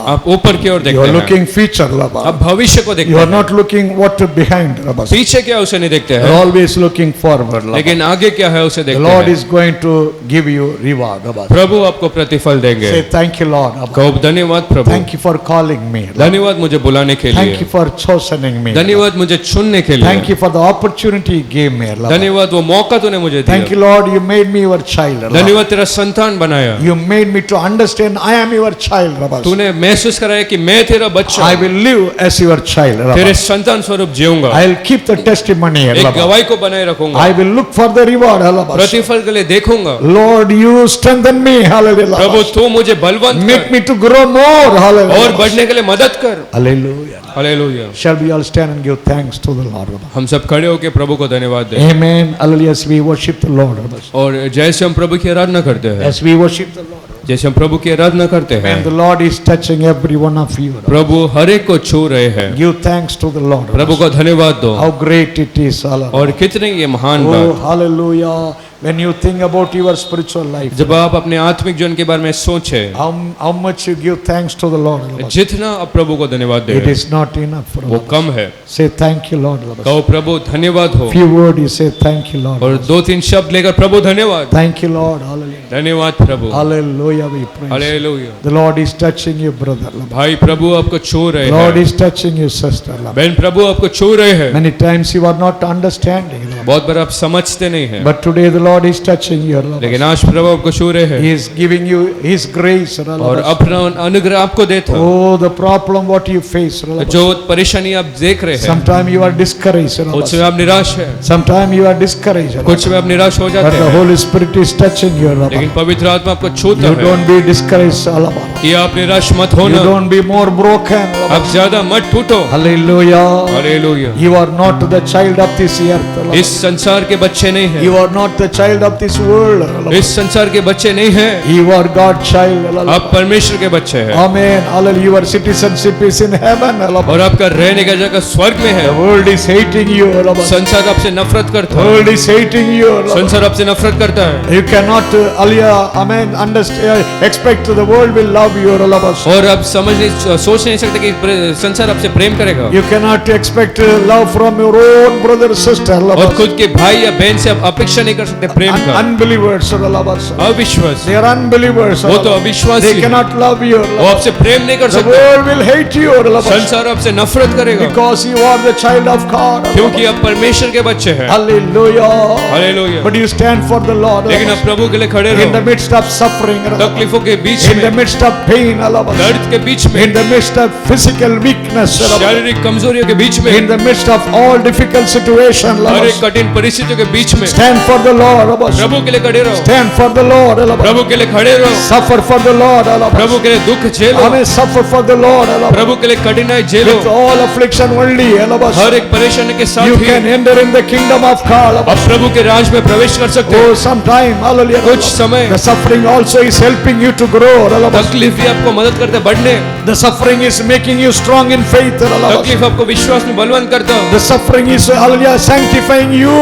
Speaker 2: आप ऊपर की ओर
Speaker 1: You
Speaker 2: देखते
Speaker 1: are
Speaker 2: हैं,
Speaker 1: looking future.
Speaker 2: आप भविष्य को देखते
Speaker 1: You are
Speaker 2: हैं,
Speaker 1: not looking what behind.
Speaker 2: पीछे क्या उसे नहीं देखते
Speaker 1: You are
Speaker 2: हैं,
Speaker 1: always looking forward.
Speaker 2: लेकिन आगे क्या है उसे
Speaker 1: The
Speaker 2: देखते
Speaker 1: Lord
Speaker 2: हैं।
Speaker 1: is going to give you reward.
Speaker 2: प्रभु आपको प्रतिफल देंगे।
Speaker 1: Say thank you, Lord.
Speaker 2: कहो धन्यवाद प्रभु,
Speaker 1: Thank you for calling me.
Speaker 2: धन्यवाद मुझे बुलाने के
Speaker 1: Thank
Speaker 2: लिए,
Speaker 1: you for choosing me.
Speaker 2: धन्यवाद मुझे चुनने के
Speaker 1: Thank
Speaker 2: लिए,
Speaker 1: you for the opportunity you gave me.
Speaker 2: धन्यवाद वो मौका तूने मुझे
Speaker 1: Thank you,
Speaker 2: दिया,
Speaker 1: Lord. You made me your child.
Speaker 2: धन्यवाद तेरा संतान बनाया,
Speaker 1: You made me to understand I am your child.
Speaker 2: तूने महसूस कराया कि मैं तेरा बच्चा
Speaker 1: I
Speaker 2: हूं,
Speaker 1: will live as your child.
Speaker 2: तेरे संतान स्वरूप जीऊंगा,
Speaker 1: I will keep the testimony.
Speaker 2: एक गवाही को बनाए रखूंगा,
Speaker 1: I will look for the reward.
Speaker 2: प्रतिफल के लिए देखूंगा।
Speaker 1: Lord, you strengthen me.
Speaker 2: Prabhu
Speaker 1: Hallelujah.
Speaker 2: तू मुझे बलवंत
Speaker 1: Make
Speaker 2: कर
Speaker 1: me to grow more.
Speaker 2: और
Speaker 1: Hallelujah.
Speaker 2: बढ़ने के लिए मदद कर।
Speaker 1: Hallelujah.
Speaker 2: Hallelujah.
Speaker 1: Shall we all stand and give thanks to the Lord?
Speaker 2: हम सब खड़े होकर प्रभु को धन्यवाद दें,
Speaker 1: Amen. Hallelujah. As we worship the Lord.
Speaker 2: और जैसे हम प्रभु की आराधना करते हैं,
Speaker 1: As we worship the Lord.
Speaker 2: जैसे हम प्रभु की आराधना करते हैं,
Speaker 1: And the Lord is touching every one of you.
Speaker 2: प्रभु हर एक को छू रहे हैं।
Speaker 1: Give thanks to the Lord.
Speaker 2: प्रभु को धन्यवाद दो,
Speaker 1: How great it is. Hallelujah.
Speaker 2: और कितने ये महान
Speaker 1: Oh,
Speaker 2: बात।
Speaker 1: hallelujah. When you think about your spiritual life,
Speaker 2: जब आप अपने आत्मिक जीवन के बारे में सोचे,
Speaker 1: how much you give thanks to the Lord.
Speaker 2: जितना आप प्रभु को धन्यवाद दे
Speaker 1: It
Speaker 2: रहे
Speaker 1: is not enough.
Speaker 2: वो कम है।
Speaker 1: Say thank you, Lord.
Speaker 2: कहो प्रभु धन्यवाद हो,
Speaker 1: Few words you say thank you, Lord.
Speaker 2: और दो तीन शब्द लेकर प्रभु धन्यवाद,
Speaker 1: Thank you, Lord. Hallelujah.
Speaker 2: धन्यवाद प्रभु,
Speaker 1: Hallelujah. We praise.
Speaker 2: Hallelujah.
Speaker 1: The Lord is touching you, brother.
Speaker 2: भाई प्रभु आपको छू रहे
Speaker 1: Lord
Speaker 2: हैं,
Speaker 1: is touching you, sister.
Speaker 2: बहन प्रभु आपको छू रहे हैं।
Speaker 1: Many times you are not understanding.
Speaker 2: बहुत बार आप समझते नहीं हैं,
Speaker 1: But today the Lord is touching you.
Speaker 2: लेकिन आज प्रभु आपको छू रहे हैं
Speaker 1: He is giving you His grace.
Speaker 2: और अपना अनुग्रह आपको देता है।
Speaker 1: Oh, the problem what you face.
Speaker 2: जो परेशानी आप देख रहे हैं,
Speaker 1: Sometimes you are discouraged.
Speaker 2: कुछ में आप निराश है,
Speaker 1: Sometimes you are discouraged.
Speaker 2: कुछ में आप निराश हो
Speaker 1: But
Speaker 2: जाते
Speaker 1: the
Speaker 2: हैं,
Speaker 1: Holy Spirit is touching you.
Speaker 2: लेकिन पवित्र आत्मा आपको छूता
Speaker 1: You
Speaker 2: है
Speaker 1: don't be discouraged. Alaba.
Speaker 2: कि आप निराश मत
Speaker 1: You
Speaker 2: होना,
Speaker 1: don't be more broken.
Speaker 2: आप ज्यादा मत टूटो।
Speaker 1: Hallelujah.
Speaker 2: Hallelujah.
Speaker 1: You are not the child of this earth.
Speaker 2: इस संसार के बच्चे नहीं हैं,
Speaker 1: You are not the child of this world.
Speaker 2: इस संसार के बच्चे नहीं हैं,
Speaker 1: You are God's child.
Speaker 2: आप परमेश्वर के बच्चे हैं,
Speaker 1: Amen. Hallelujah. Your citizenship is in heaven.
Speaker 2: और आपका रहने का जगह स्वर्ग में है।
Speaker 1: The world is hating you.
Speaker 2: संसार आपसे नफरत करता
Speaker 1: The
Speaker 2: है,
Speaker 1: world is hating you.
Speaker 2: संसार आपसे नफरत करता है,
Speaker 1: You cannot, amen, understand, expect the world will love you.
Speaker 2: और आप समझ नहीं सोच नहीं सकते कि संसार आपसे प्रेम करेगा,
Speaker 1: You cannot expect love from your own brother, sister.
Speaker 2: और खुद के भाई या बहन से आप अपेक्षा नहीं कर सकते प्रेम का।
Speaker 1: Unbelievers.
Speaker 2: अविश्वास,
Speaker 1: They are unbelievers.
Speaker 2: वो तो अविश्वासी
Speaker 1: They
Speaker 2: है,
Speaker 1: cannot love you.
Speaker 2: वो आपसे प्रेम नहीं कर
Speaker 1: The
Speaker 2: सकते,
Speaker 1: world will hate you.
Speaker 2: संसार आपसे नफरत करेगा,
Speaker 1: Because you are the child of God.
Speaker 2: क्योंकि आप परमेश्वर के बच्चे हैं।
Speaker 1: Hallelujah.
Speaker 2: Hallelujah.
Speaker 1: But you stand for the Lord.
Speaker 2: लेकिन आप प्रभु के लिए खड़े
Speaker 1: In the
Speaker 2: रहो,
Speaker 1: midst of suffering.
Speaker 2: तकलीफों के बीच
Speaker 1: In the
Speaker 2: में,
Speaker 1: midst of pain.
Speaker 2: दर्द के बीच में,
Speaker 1: In the midst of physical weakness.
Speaker 2: शारीरिक कमजोरियों के बीच में,
Speaker 1: In the midst of all difficult situations.
Speaker 2: हर एक कठिन परिस्थितियों के बीच में
Speaker 1: Stand for the Lord.
Speaker 2: प्रभु के लिए खड़े रहो,
Speaker 1: Stand for the Lord.
Speaker 2: प्रभु के लिए खड़े रहो,
Speaker 1: Suffer for the Lord.
Speaker 2: प्रभु के लिए दुख झेलो,
Speaker 1: Amen. Suffer for the Lord.
Speaker 2: प्रभु के लिए कठिनाई झेलो,
Speaker 1: With all affliction only.
Speaker 2: हर एक परेशानी के साथ
Speaker 1: You
Speaker 2: he
Speaker 1: can enter in the kingdom of God.
Speaker 2: आप प्रभु के राज में प्रवेश कर सकते हो।
Speaker 1: Oh, sometime. Hallelujah.
Speaker 2: कुछ समय
Speaker 1: The suffering also is helping you to grow.
Speaker 2: तकलीफ भी आपको मदद करता है बढ़ने,
Speaker 1: The suffering is making you strong in faith.
Speaker 2: तकलीफ आपको विश्वास में बलवान करता है,
Speaker 1: The suffering is, hallelujah, sanctifying you.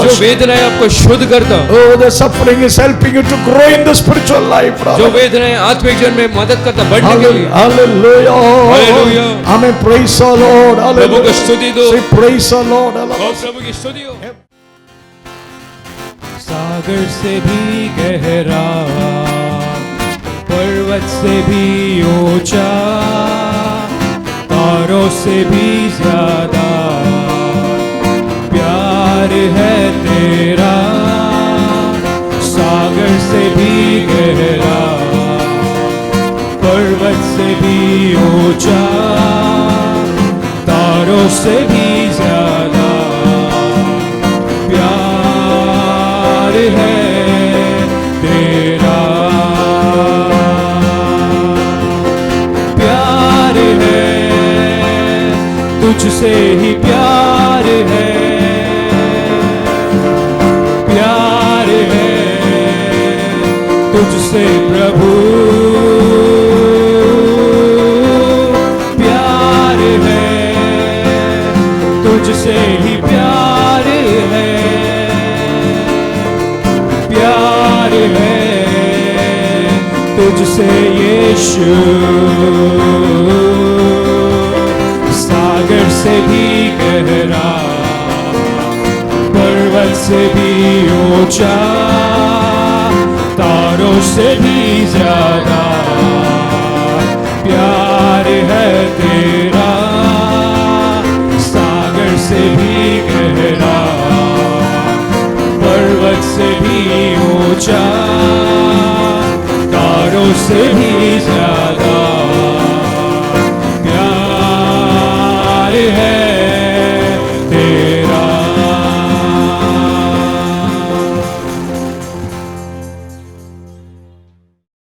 Speaker 2: जो वेदनाएं आपको शुद्ध करता है,
Speaker 1: Oh, the suffering is helping you to grow in the spiritual life.
Speaker 2: जो वेदनाएं आत्मिक जीवन में मदद करता है बढ़ने के लिए।
Speaker 1: Hallelujah.
Speaker 2: Hallelujah.
Speaker 1: Amen. Praise the Lord.
Speaker 2: प्रभु को
Speaker 1: Hallelujah.
Speaker 2: स्तुति दो,
Speaker 1: Say praise the Lord.
Speaker 2: और प्रभु की स्तुति हो।
Speaker 3: सागर से भी गहरा, पर्वत से भी ऊंचा, तारों से भी ज्यादा प्यार है तेरा। सागर से भी गहरा, पर्वत से भी ऊंचा, तारों से भी ज्यादा प्यार है तेरा। प्यार है, तुझसे ही प्यार है, तुझसे प्रभु प्यार है, तुझसे ही प्यार है, प्यार है तुझसे यीशु। सागर से भी गहरा, पर्वत से भी ऊंचा, तारों से भी ज्यादा प्यार है तेरा। सागर से भी गहरा, पर्वत से भी ऊंचा, तारों से भी ज्यादा